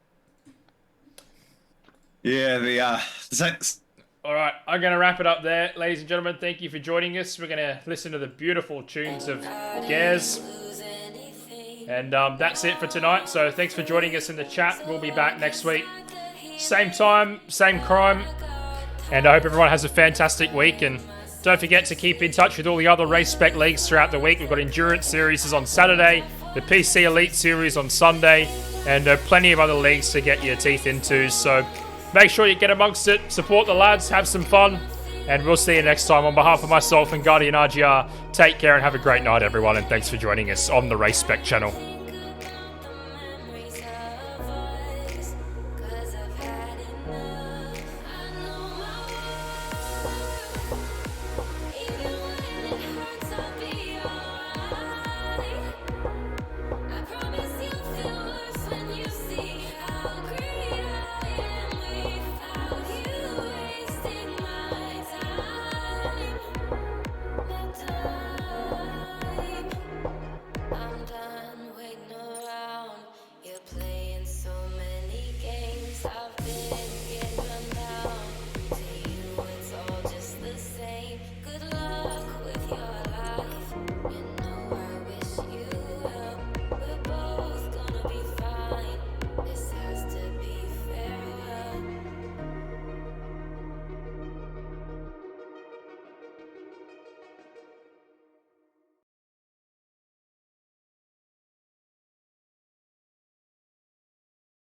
Yeah, All right, I'm going to wrap it up there. Ladies and gentlemen, thank you for joining us. We're going to listen to the beautiful tunes of Gaz. And that's it for tonight. So thanks for joining us in the chat. We'll be back next week. Same time, same crime. And I hope everyone has a fantastic week. And don't forget to keep in touch with all the other race spec leagues throughout the week. We've got Endurance Series on Saturday, the PC Elite Series on Sunday, and plenty of other leagues to get your teeth into. So make sure you get amongst it, support the lads, have some fun, and we'll see you next time. On behalf of myself and GuardianRGR, take care and have a great night, everyone, and thanks for joining us on the Race Spec channel.